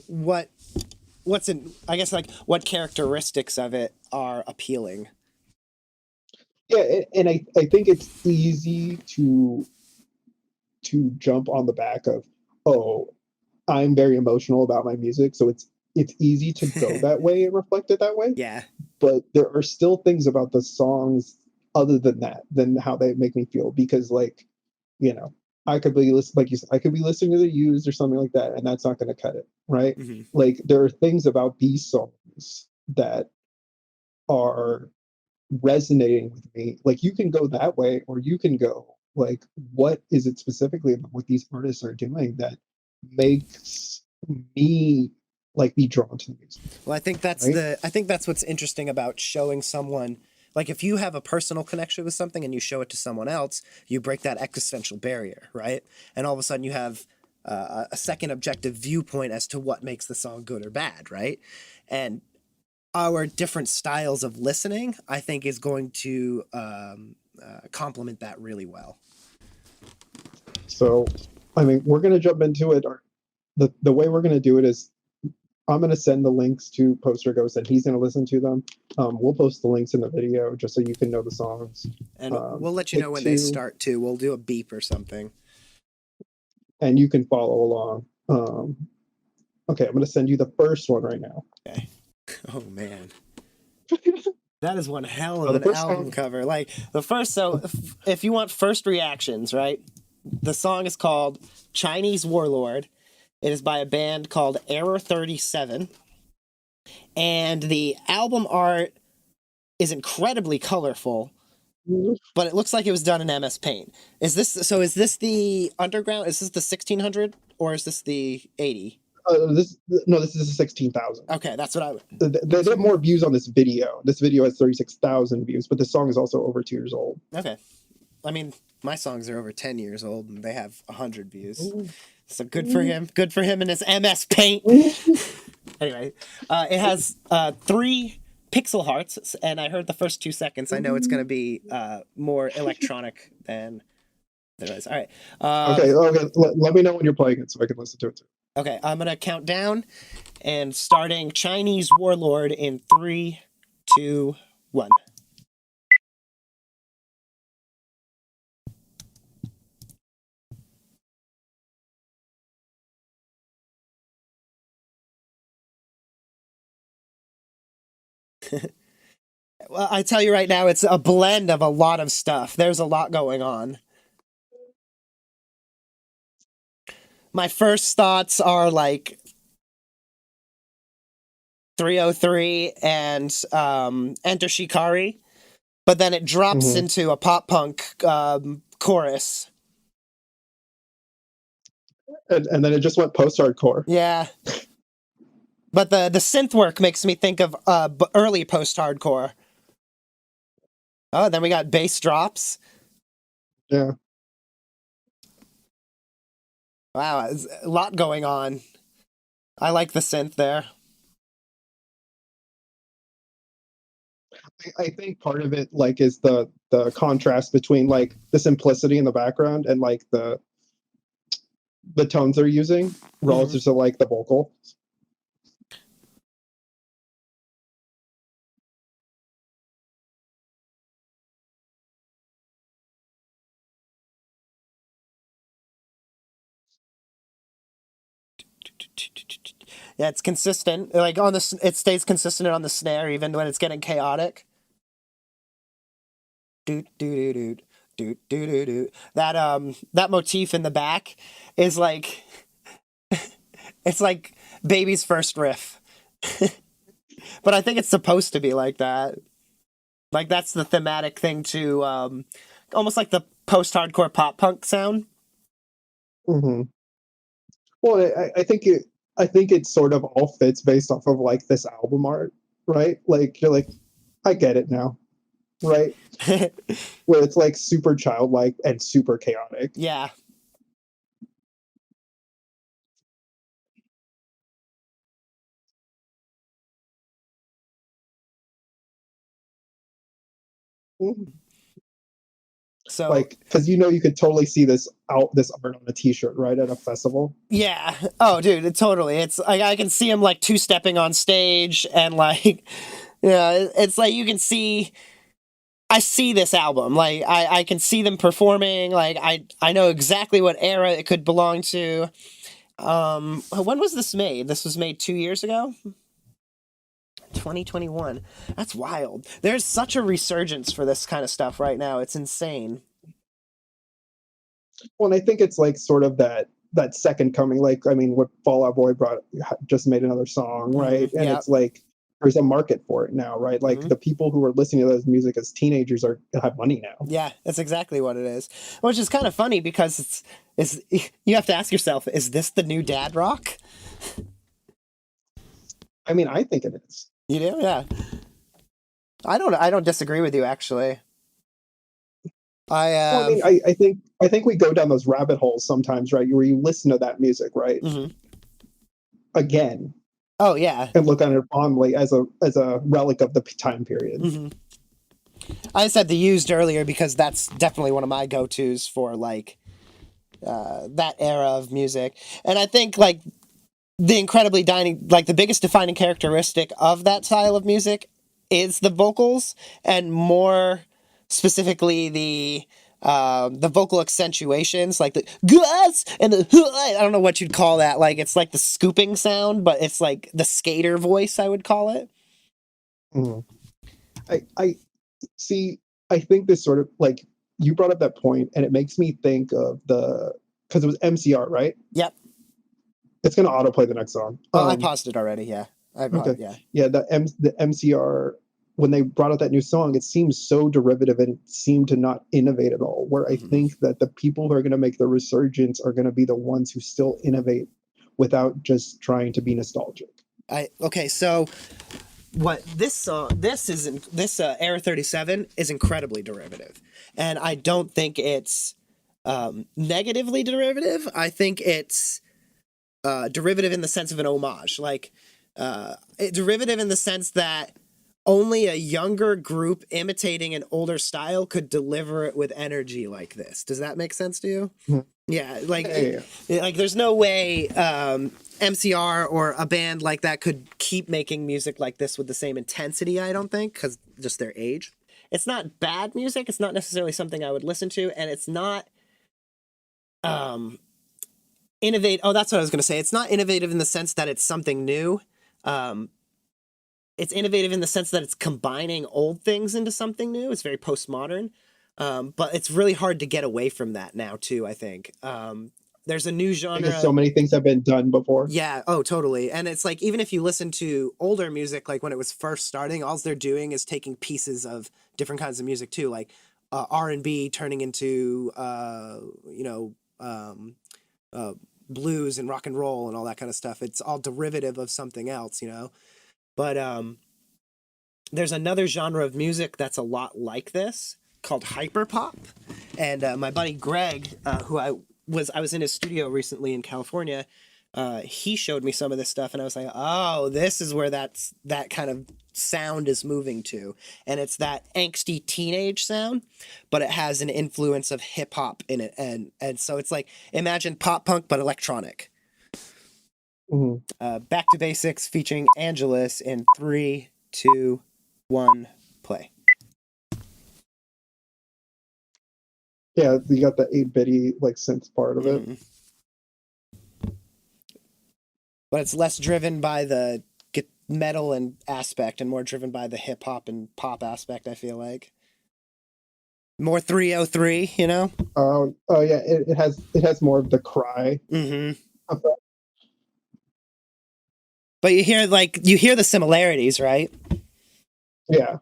what's in, I guess, like what characteristics of it are appealing. Yeah, and I think it's easy to jump on the back of, oh, I'm very emotional about my music, so it's easy to go that way and reflect it that way. Yeah. But there are still things about the songs other than that, than how they make me feel. Because like, you know, I could be listening, like you said, I could be listening to the Used or something like that, and that's not going to cut it, right? Hmm. Like there are things about these songs that are resonating with me. Like you can go that way, or you can go like, what is it specifically about what these artists are doing that makes me like be drawn to the music, Well, right? I think that's what's interesting about showing someone, like if you have a personal connection with something and you show it to someone else, you break that existential barrier, right? And all of a sudden you have a second objective viewpoint as to what makes the song good or bad, right? And our different styles of listening, I think, is going to complement that really well. So, I mean, we're going to jump into it. Or the way we're going to do it is I'm going to send the links to Poster Ghost, and he's going to listen to them. We'll post the links in the video just so you can know the songs. And we'll let you know when they Ep2, start too. We'll do a beep or something. and you can follow along. Okay, I'm going to send you the first one right now. Okay. Oh man. That is one hell of the an first album song- cover. Like the first, so if you want first reactions, right? The song is called Chinese Warlord. It is by a band called Error 37. And the album art is incredibly colorful, but it looks like it was done in MS Paint. Is this the underground? Is this the 1600 or is this the 80? this is a 16,000. Okay, that's what I would. They get more views on this video. This video has 36,000 views, but the song is also over 2 years old. Okay. I mean, my songs are over 10 years old and they have 100 views. So good for him. Good for him and his MS Paint. Anyway, it has 3 pixel hearts, and I heard the first 2 seconds. I know it's going to be more electronic than there is. All right. Okay. Let me know when you're playing it so I can listen to it too. Okay, I'm going to count down, and starting Chinese Warlord in 3, 2, 1. Well, I tell you right now, it's a blend of a lot of stuff. There's a lot going on. My first thoughts are like 303 and Enter Shikari, but then it drops into a pop punk chorus. And then it just went post-hardcore. Yeah. But the synth work makes me think of early post-hardcore. Oh, then we got bass drops. Yeah. Wow, there's a lot going on. I like the synth there. I think part of it like is the contrast between like the simplicity in the background and like the tones they're using relative to like the vocal. Yeah, it's consistent. Like on the, it stays consistent on the snare even when it's getting chaotic. Doot doot doot doot doot doot doot. That motif in the back is like it's like Baby's first riff. But I think it's supposed to be like that. Like that's the thematic thing to almost like the post-hardcore pop punk sound. Mm-hmm. Well, I think it sort of all fits based off of like this album art, right? Like you're like, I get it now, right? Where it's like super childlike and super chaotic. Yeah. So like, because you know you could totally see this art on a T-shirt, right, at a festival. yeah. Oh, dude, totally. It's like I can see him like 2-stepping on stage and like Yeah, it's like you can see. I see this album. Like I can see them performing. Like I know exactly what era it could belong to. When was this made? This was made 2 years ago. 2021. That's wild. There's such a resurgence for this kind of stuff right now. It's insane. Well, and I think it's like sort of that second coming. Like, I mean, what Fall Out Boy just made another song, right? And Yeah. it's like there's a market for it now, right? Like the people who are listening to those music as teenagers have money now. Yeah, that's exactly what it is. Which is kind of funny because it's you have to ask yourself, is this the new dad rock? I mean, I think it is. You do? Yeah. I don't disagree with you actually. Well, I mean, I think we go down those rabbit holes sometimes, right? Where you listen to that music, right? Again. Oh yeah. And look on it fondly as a relic of the time period. I said the Used earlier because that's definitely one of my go-tos for like that era of music. And I think like the incredibly dining, like the biggest defining characteristic of that style of music is the vocals, and more specifically the vocal accentuations, like the gus and the I don't know what you'd call that. Like it's like the scooping sound, but it's like the skater voice, I would call it. I see. I think this sort of like you brought up that point, and it makes me think of because it was MCR, right? Yep. It's going to autoplay the next song. Oh, I paused it already. Yeah. Okay. Yeah. Yeah. The MCR, when they brought out that new song, it seems so derivative and it seemed to not innovate at all. Where I think that the people who are going to make the resurgence are going to be the ones who still innovate without just trying to be nostalgic. Okay. So what this Era 37 is incredibly derivative, and I don't think it's negatively derivative. I think it's derivative in the sense of an homage, like derivative in the sense that only a younger group imitating an older style could deliver it with energy like this. Does that make sense to you? Yeah, like like there's no way MCR or a band like that could keep making music like this with the same intensity, I don't think, because just their age. It's not bad music. It's not necessarily something I would listen to, and it's not innovate. Oh, that's what I was going to say. It's not innovative in the sense that it's something new. It's innovative in the sense that it's combining old things into something new. It's very postmodern, but it's really hard to get away from that now too, I think. There's a new genre. Because so many things have been done before. Yeah. Oh, totally. And it's like, even if you listen to older music, like when it was first starting, all they're doing is taking pieces of different kinds of music too, like R&B turning into, blues and rock and roll and all that kind of stuff. It's all derivative of something else, you know? But there's another genre of music that's a lot like this called hyperpop. And my buddy Greg, who I was in his studio recently in California, he showed me some of this stuff, and I was like, oh, this is where that kind of sound is moving to. And it's that angsty teenage sound, but it has an influence of hip hop in it. And so it's like, imagine pop punk, but electronic. Back to Basics featuring Angelus in 3, 2, 1, play. Yeah, you got the 8-bitty like synth part of it. But it's less driven by the metal and aspect and more driven by the hip hop and pop aspect, I feel like. More 303, you know? Oh yeah, it has more of the cry. But you hear the similarities, right? Yeah.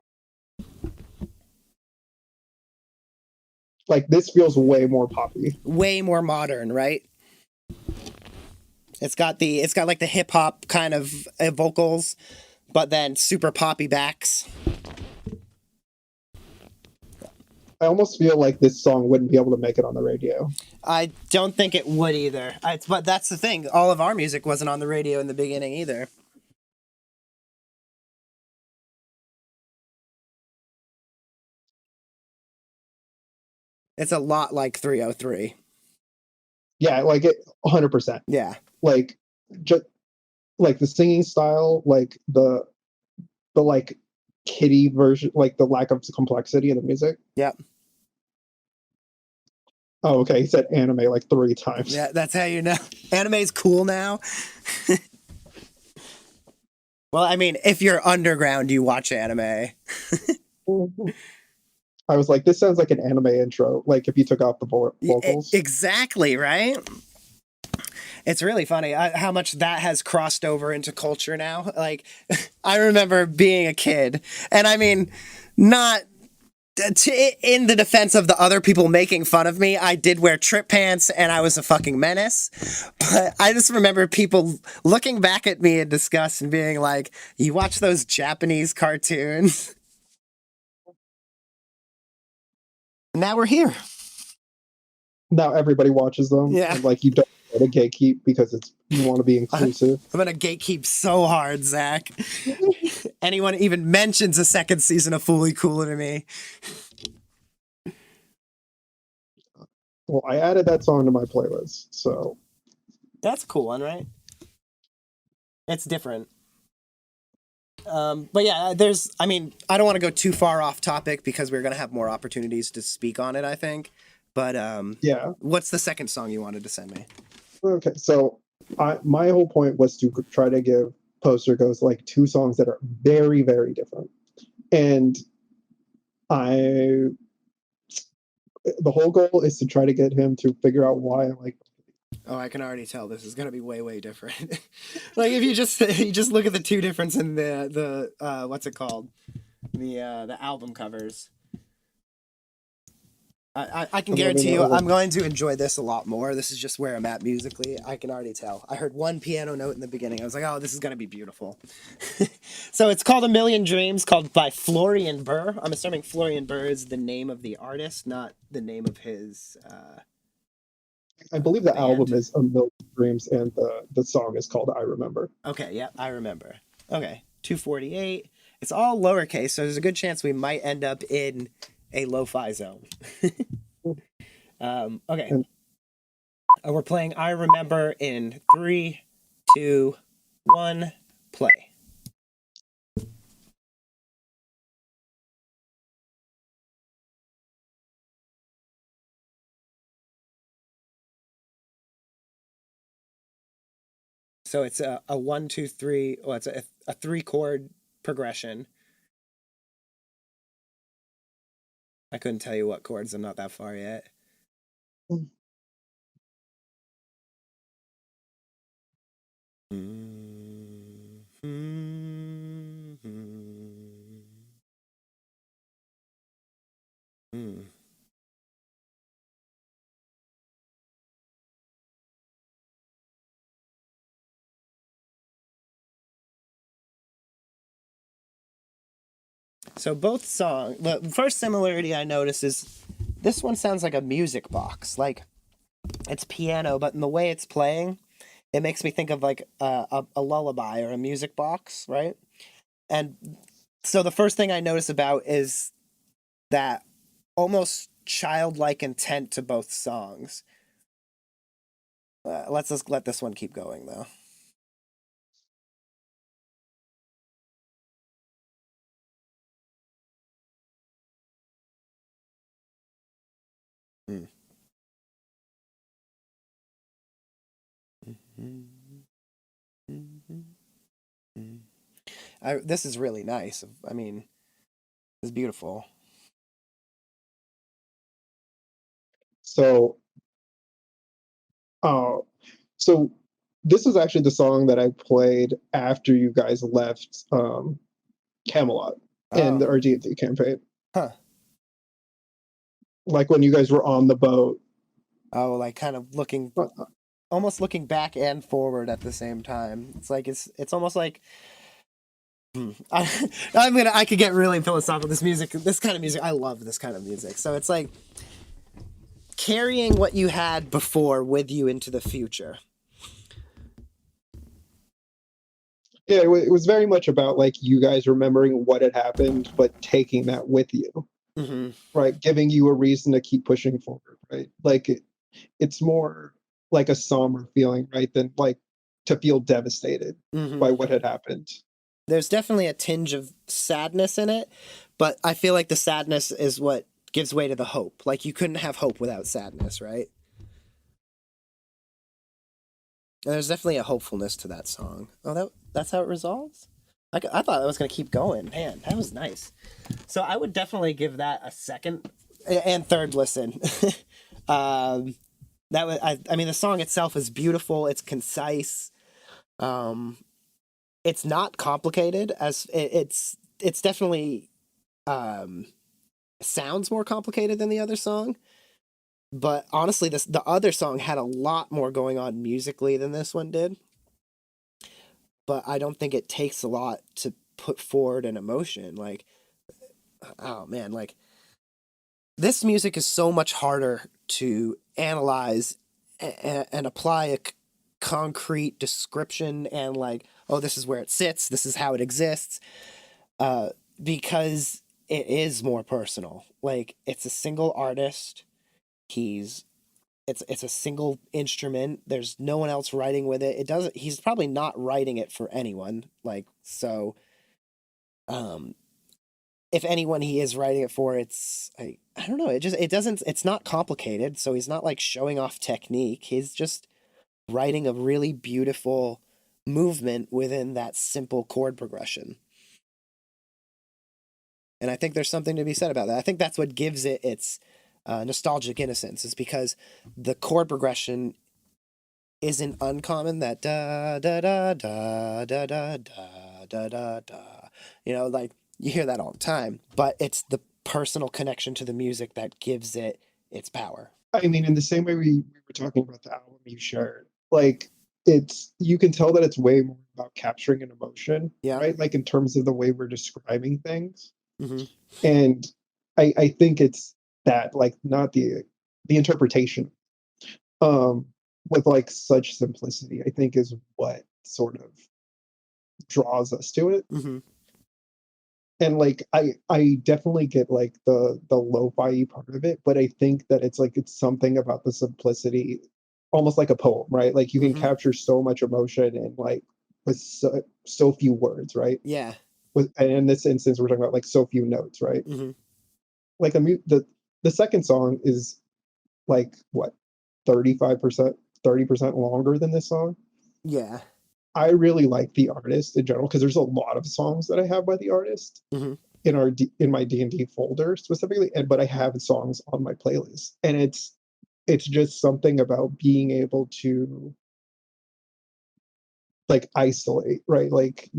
Like this feels way more poppy. Way more modern, right? It's got like the hip hop kind of vocals, but then super poppy backs. I almost feel like this song wouldn't be able to make it on the radio. I don't think it would either. But that's the thing. All of our music wasn't on the radio in the beginning either. It's a lot like 303. Yeah, like it 100%. Yeah. Like just like the singing style, like the like kiddie version, like the lack of complexity in the music. Yep. Oh, okay. He said anime like 3 times. Yeah, that's how you know. Anime's cool now. Well, I mean, if you're underground, you watch anime. I was like, this sounds like an anime intro. Like if you took out the vocals. Exactly, right? It's really funny how much that has crossed over into culture now. Like, I remember being a kid, and I mean, not in the defense of the other people making fun of me, I did wear trip pants and I was a fucking menace. But I just remember people looking back at me in disgust and being like, you watch those Japanese cartoons? Now we're here. Now everybody watches them. Yeah. And like you don't want to gatekeep because you want to be inclusive. I'm gonna gatekeep so hard, Zach. Anyone even mentions a second season of Fully Cooler to me. Well, I added that song to my playlist, so that's a cool one, right? It's different. But yeah, I mean, I don't want to go too far off topic because we're gonna have more opportunities to speak on it, I think. But yeah. What's the second song you wanted to send me? Okay, so my whole point was to try to give Poster Ghost like 2 songs that are very, very different. And the whole goal is to try to get him to figure out why I like. Oh, I can already tell this is gonna be way, way different. Like if you just look at the 2 difference in the what's it called? The album covers. I can guarantee you I'm going to enjoy this a lot more. This is just where I'm at musically. I can already tell. I heard one piano note in the beginning. I was like, oh, this is going to be beautiful. So it's called A Million Dreams, called by Florian Burr. I'm assuming Florian Burr is the name of the artist, not the name of his... I believe the band. album is A Million Dreams and the song is called I Remember. Okay, yeah, I remember. Okay, 248. It's all lowercase, so there's a good chance we might end up in a lo-fi zone. Okay. And we're playing I Remember in 3, 2, 1, play. So it's a 1, 2, 3. Well, it's a 3-chord progression. I couldn't tell you what chords. I'm not that far yet. So both songs, the first similarity I notice is this one sounds like a music box. Like it's piano, but in the way it's playing, it makes me think of like a lullaby or a music box, right? And so the first thing I notice about is that almost childlike intent to both songs. Let's just let this one keep going though. This is really nice. I mean, it's beautiful. So, so this is actually the song that I played after you guys left Camelot in our D&D campaign. Huh. Like when you guys were on the boat. Oh, like kind of looking, almost looking back and forward at the same time. It's like it's almost like I could get really philosophical. This kind of music, I love this kind of music. So it's like carrying what you had before with you into the future. Yeah, it was very much about like you guys remembering what had happened, but taking that with you, right? Giving you a reason to keep pushing forward, right? Like it's more like a somber feeling, right? Than like to feel devastated by what had happened. There's definitely a tinge of sadness in it, but I feel like the sadness is what gives way to the hope. Like you couldn't have hope without sadness, right? And there's definitely a hopefulness to that song. Oh, that's how it resolves. I thought I was gonna keep going. Man, that was nice. So I would definitely give that a second and third listen. um, that was I mean the song itself is beautiful. It's concise. Um, it's not complicated as it's definitely um, sounds more complicated than the other song. But honestly, the other song had a lot more going on musically than this one did. But I don't think it takes a lot to put forward an emotion. Like, oh man, like this music is so much harder to analyze and apply a concrete description and like, oh, this is where it sits, this is how it exists, uh, because it is more personal. Like, it's a single artist. He's it's a single instrument. There's no one else writing with it. It doesn't. He's probably not writing it for anyone. Like so. Um, if anyone he is writing it for, it's I don't know. It doesn't. It's not complicated. So he's not like showing off technique. He's just writing a really beautiful movement within that simple chord progression. And I think there's something to be said about that. I think that's what gives it its nostalgic innocence, is because the chord progression isn't uncommon. That da da da da da da da da da da. You know, like you hear that all the time, but it's the personal connection to the music that gives it its power. I mean, in the same way we were talking about the album you shared, like it's you can tell that it's way more about capturing an emotion, Yeah. right? Like in terms of the way we're describing things. Mm-hmm. And I think it's that like not the interpretation um with like such simplicity, I think is what sort of draws us to it. Mm-hmm. And like I definitely get like the lo-fi part of it, but I think that it's like it's something about the simplicity, almost like a poem, right? Like you can Mm-hmm. capture so much emotion and like with so few words, right? Yeah. With and in this instance we're talking about like so few notes, right? Mm-hmm. Like the second song is like what 35%, 30% longer than this song. Yeah. I really like the artist in general because there's a lot of songs that I have by the artist Mm-hmm. in in my D&D folder specifically, and but I have songs on my playlist, and it's just something about being able to like isolate, right? Like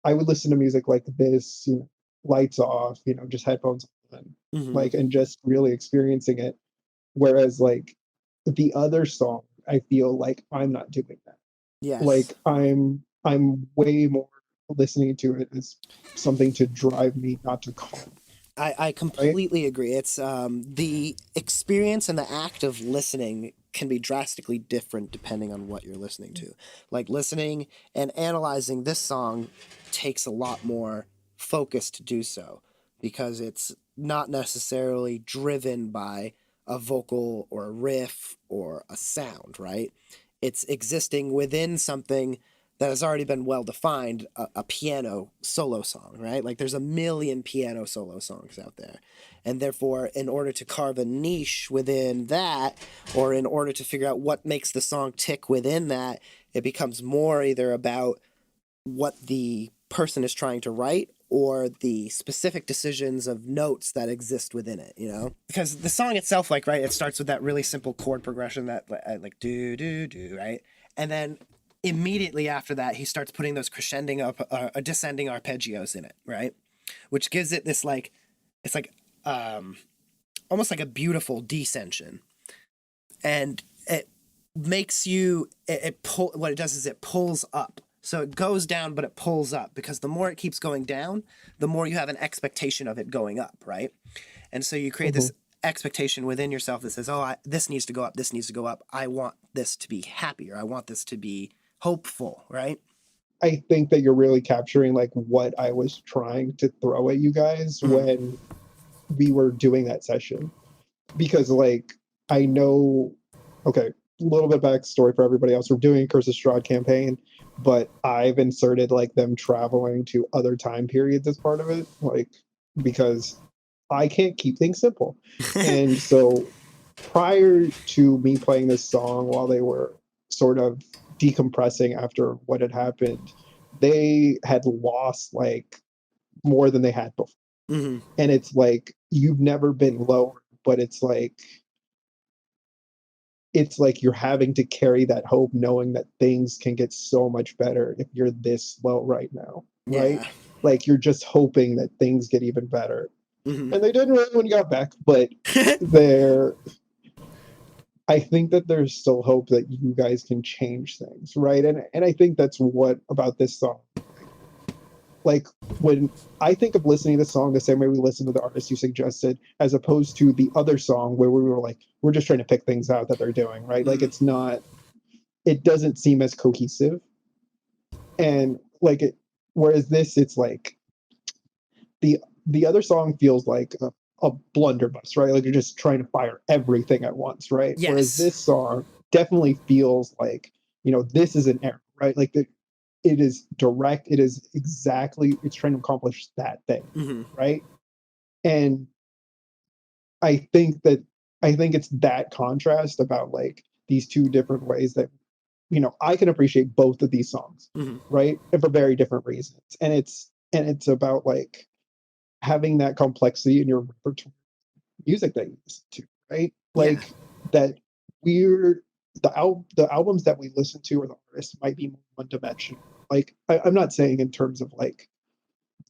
I would listen to music like this, lights off, just headphones on, Mm-hmm. like, and just really experiencing it. Whereas like the other song, I feel like I'm not doing that. Yes. Like I'm way more listening to it as something to drive me, not to calm, I right? completely agree. It's the experience and the act of listening can be drastically different depending on what you're listening to. Like listening and analyzing this song takes a lot more focus to do so because it's not necessarily driven by a vocal or a riff or a sound, right? It's existing within something that has already been well defined, a piano solo song, right? Like there's a million piano solo songs out there. And therefore, in order to carve a niche within that, or in order to figure out what makes the song tick within that, it becomes more either about what the person is trying to write or the specific decisions of notes that exist within it, you know? Because the song itself, like, right, it starts with that really simple chord progression that, like, do, do, do, right? And then immediately after that, he starts putting those crescending up, descending arpeggios in it, right? Which gives it this, like, it's like, almost like a beautiful descension. And it makes you, what it does is it pulls up. So it goes down, but it pulls up because the more it keeps going down, the more you have an expectation of it going up, right? And so you create Mhm. this expectation within yourself that says, "Oh, this needs to go up. This needs to go up. I want this to be happy, or I want this to be hopeful," right? I think that you're really capturing like what I was trying to throw at you guys Mm-hmm. when we were doing that session. Because like I know, okay, little bit backstory for everybody else. We're doing a Curse of Strahd campaign, but I've inserted like them traveling to other time periods as part of it, like because I can't keep things simple. And so prior to me playing this song while they were sort of decompressing after what had happened, they had lost like more than they had before. Hmm. And it's like you've never been lower, but it's like you're having to carry that hope knowing that things can get so much better if you're this low right now, right? Yeah. Like you're just hoping that things get even better. Hmm. And they didn't really when you got back, but there I think that there's still hope that you guys can change things, right? And I think that's what about this song. Like when I think of listening to the song the same way we listen to the artist you suggested, as opposed to the other song where we were like, we're just trying to pick things out that they're doing, right? Like Hmm. it's not, it doesn't seem as cohesive. And like it, whereas this, it's like the the other song feels like a blunderbuss, right? Like you're just trying to fire everything at once, right? Whereas Yes. this song definitely feels like, this is an error, right? Like it is direct, it is exactly, it's trying to accomplish that thing, Hmm. right? And I think that I think it's that contrast about like these two different ways that I can appreciate both of these songs, Hmm. right? And for very different reasons. And it's about like having that complexity in your repertoire music that you listen to, right? Yeah. Like that we're the albums that we listen to or the artists might be more one dimensional. Like I'm not saying in terms of like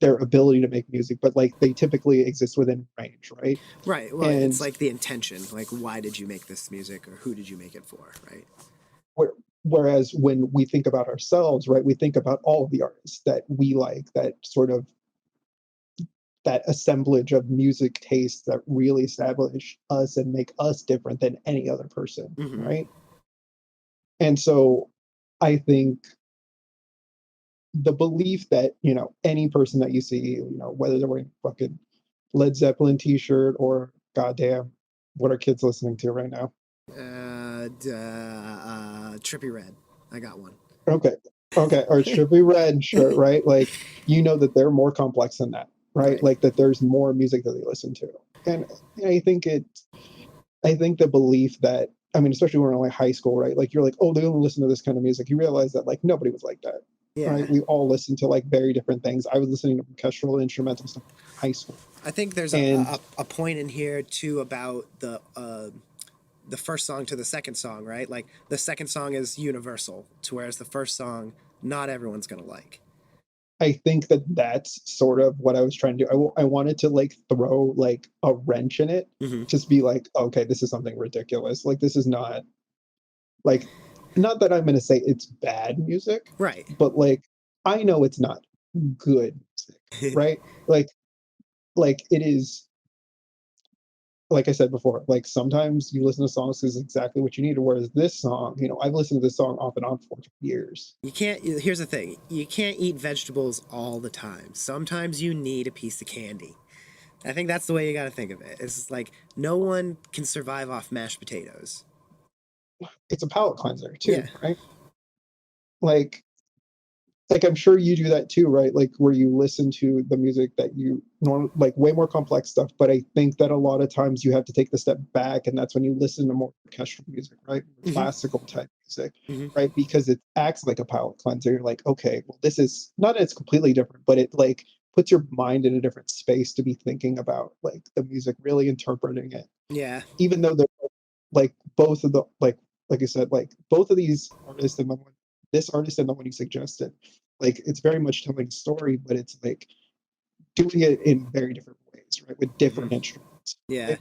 their ability to make music, but like they typically exist within range, right? Right. Well, it's And like the intention. Like, why did you make this music, or who did you make it for? Right. whereas when we think about ourselves, right, we think about all of the artists that we like, that sort of that assemblage of music tastes that really establish us and make us different than any other person, Hmm. right? And so I think the belief that, any person that you see, whether they're wearing a fucking Led Zeppelin t-shirt or goddamn, what are kids listening to right now? Trippy Red. I got one. Okay. Okay. Or Trippy Red shirt, right? Like, that they're more complex than that, right? Right. Like that there's more music that they listen to. And I think I think the belief that, I mean, especially when we're in like high school, right? Like you're like, oh, they only listen to this kind of music. You realize that like nobody was like that, Yeah. right? We all listen to like very different things. I was listening to orchestral instrumental stuff in high school. I think there's And a point in here too about the first song to the second song, right? Like the second song is universal, to whereas the first song, not everyone's gonna like. I think that that's sort of what I was trying to do. I wanted to like throw like a wrench in it, Hmm. just be like, okay, this is something ridiculous. Like, this is not like, not that I'm going to say it's bad music, Right. but like, I know it's not good music, right? Like it is, like I said before, like sometimes you listen to songs is exactly what you need. Whereas this song, I've listened to this song off and on for years. You can't. Here's the thing: you can't eat vegetables all the time. Sometimes you need a piece of candy. I think that's the way you got to think of it. It's like no one can survive off mashed potatoes. It's a palate cleanser Yeah. too, right? Like I'm sure you do that too, right? Like where you listen to the music that you norm like way more complex stuff. But I think that a lot of times you have to take the step back, and that's when you listen to more orchestral music, right? Hmm. Classical type music, Hmm. right? Because it acts like a palate cleanser. You're like, okay, well, this is not that it's completely different, but it like puts your mind in a different space to be thinking about like the music, really interpreting it. Yeah. Even though they're like both of the like I said, like both of these artists and the one this artist and the one you suggested, like it's very much telling a story, but it's like doing it in very different ways, right? With Hmm. different instruments. Yeah. Right?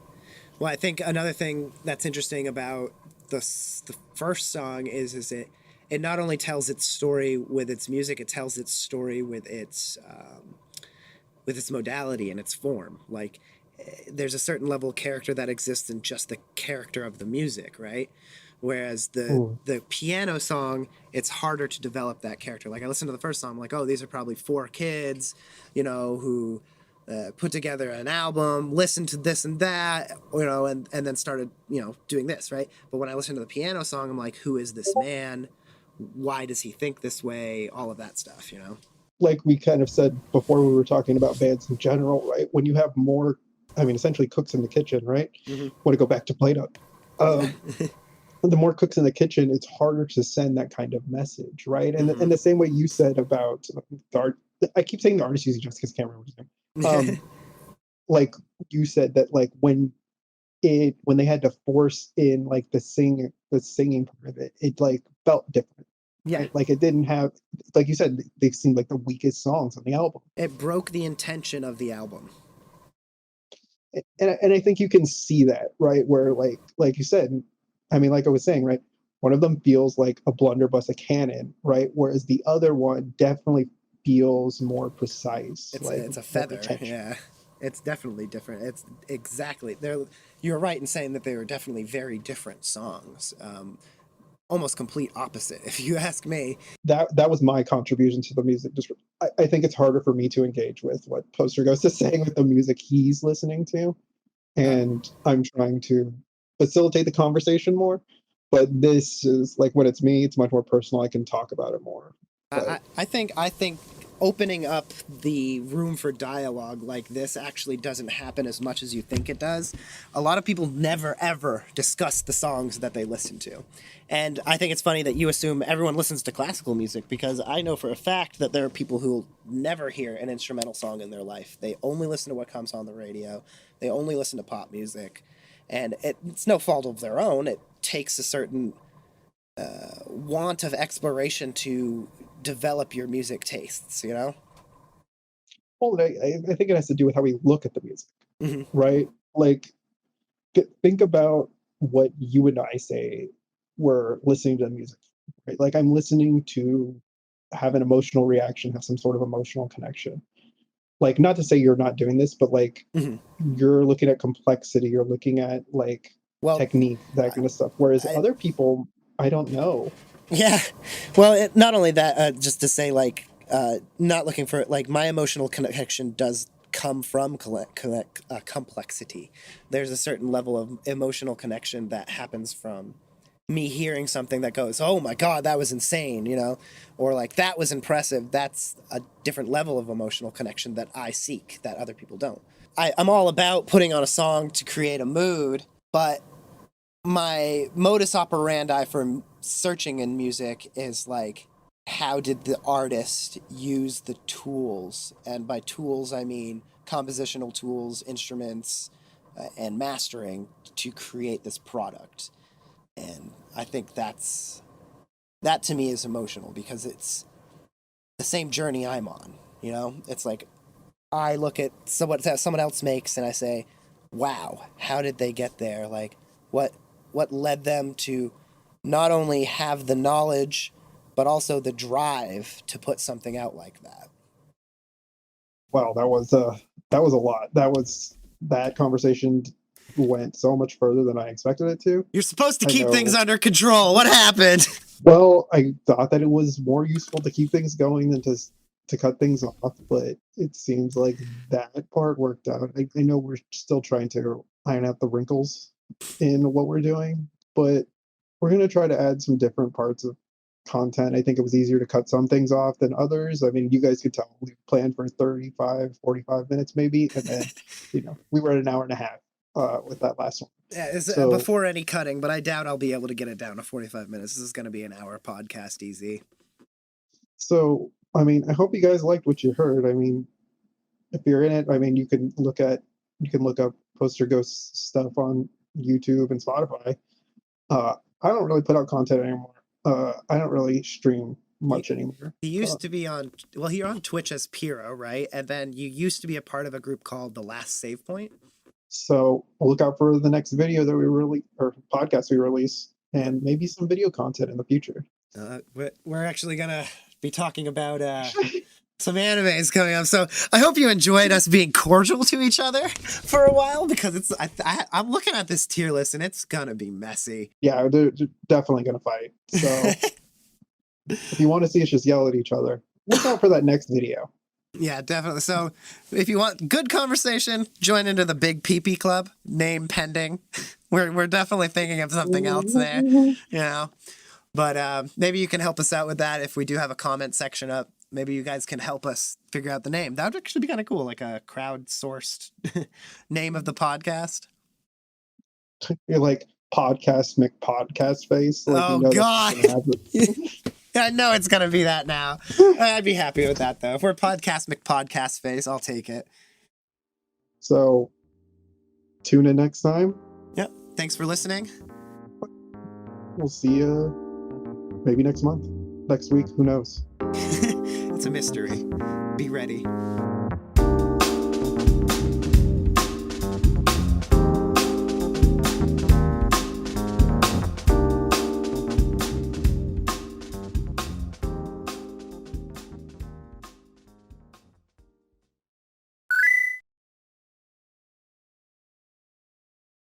Well, I think another thing that's interesting about the first song is it not only tells its story with its music, it tells its story with its modality and its form. Like there's a certain level of character that exists in just the character of the music, right? Whereas Ooh. the piano song, it's harder to develop that character. Like I listened to the first song, I'm like, oh, these are probably four kids, who put together an album, listened to this and that, and then started, doing this, right? But when I listen to the piano song, I'm like, who is this man? Why does he think this way? All of that stuff, Like we kind of said before, we were talking about bands in general, right? When you have more, I mean, essentially cooks in the kitchen, right? Mm-hmm. Want to go back to Plato. Yeah. The more cooks in the kitchen, it's harder to send that kind of message, right? And Mm-hmm. in the same way you said about the art, I keep saying the artist using just because I can't remember his name. Like you said that like when they had to force in like the singing part of it, it like felt different. Yeah. Right? Like it didn't have, like you said, they seemed like the weakest songs on the album. It broke the intention of the album. And I think you can see that, right? Where like you said, I mean, like I was saying, right? One of them feels like a blunderbuss, a cannon, right? Whereas the other one definitely feels more precise, like It's a more feather. intentional. Yeah. It's definitely different. It's exactly they're. You're right in saying that they were definitely very different songs. Almost complete opposite, if you ask me. That was my contribution to the music. Just I think it's harder for me to engage with what Poster Ghost is saying with the music he's listening to, Uh, and I'm trying to facilitate the conversation more. But this is like when it's me, it's much more personal. I can talk about it more. But I think opening up the room for dialogue like this actually doesn't happen as much as you think it does. A lot of people never ever discuss the songs that they listen to. And I think it's funny that you assume everyone listens to classical music, because I know for a fact that there are people who never hear an instrumental song in their life. They only listen to what comes on the radio. They only listen to pop music. And it's no fault of their own. It takes a certain want of exploration to develop your music tastes, well, I think it has to do with how we look at the music, Mm-hmm. right? Like think about what you and I say we're listening to the music, right? Like I'm listening to have an emotional reaction, have some sort of emotional connection. Like not to say you're not doing this, but like Mm-hmm. you're looking at complexity, you're looking at like Well, technique, that kind of stuff. Whereas I, other people, I don't know. yeah. Well, not only that, just to say, like, not looking for, like, my emotional connection does come from complexity. There's a certain level of emotional connection that happens from me hearing something that goes, oh my God, that was insane, or like, that was impressive. That's a different level of emotional connection that I seek that other people don't. I'm all about putting on a song to create a mood, but my modus operandi for searching in music is like, how did the artist use the tools? And by tools, I mean compositional tools, instruments, and mastering to create this product. And I think that to me is emotional, because it's the same journey I'm on. It's like I look at someone else makes and I say, wow, how did they get there? Like, what led them to not only have the knowledge but also the drive to put something out like that? Wow, that was a lot. That conversation went so much further than I expected it to. You're supposed to I keep things know. under control. What happened? Well, I thought that it was more useful to keep things going than to cut things off, but it seems like that part worked out. I know we're still trying to iron out the wrinkles in what we're doing, but we're going to try to add some different parts of content. I think it was easier to cut some things off than others. I mean, you guys could tell we planned for 35, 45 minutes maybe, and then, we were at an hour and a half with that last one. Yeah, it's, So before any cutting, but I doubt I'll be able to get it down to 45 minutes. This is going to be an hour podcast easy. So, I mean, I hope you guys liked what you heard. I mean, if you're in it, I mean, you can look up Poster Ghost stuff on YouTube and Spotify. I don't really put out content anymore. I don't really stream You, much anymore. you used to be on, well, you're on Twitch as Piro, right? And then you used to be a part of a group called The Last Save Point. So look out for the next video that we release or podcast we release, and maybe some video content in the future. We're actually going to be talking about some animes coming up. So I hope you enjoyed us being cordial to each other for a while, because I'm looking at this tier list and it's going to be messy. Yeah, they're definitely gonna fight. So if you want to see us just yell at each other, look out for that next video. Yeah, definitely. So if you want good conversation, join into the Big Pee Club, name pending. We're definitely thinking of something else there, you know. But maybe you can help us out with that if we do have a comment section up. Maybe you guys can help us figure out the name. That would actually be kind of cool, like a crowdsourced name of the podcast. You're like podcast McPodcast face. Like, you Oh know that's God. what's gonna happen. I know it's gonna be that now. I'd be happy with that though. If we're podcast McPodcast face, I'll take it. So tune in next time. Yep. Thanks for listening. We'll see you maybe next month, next week. Who knows? It's a mystery. Be ready.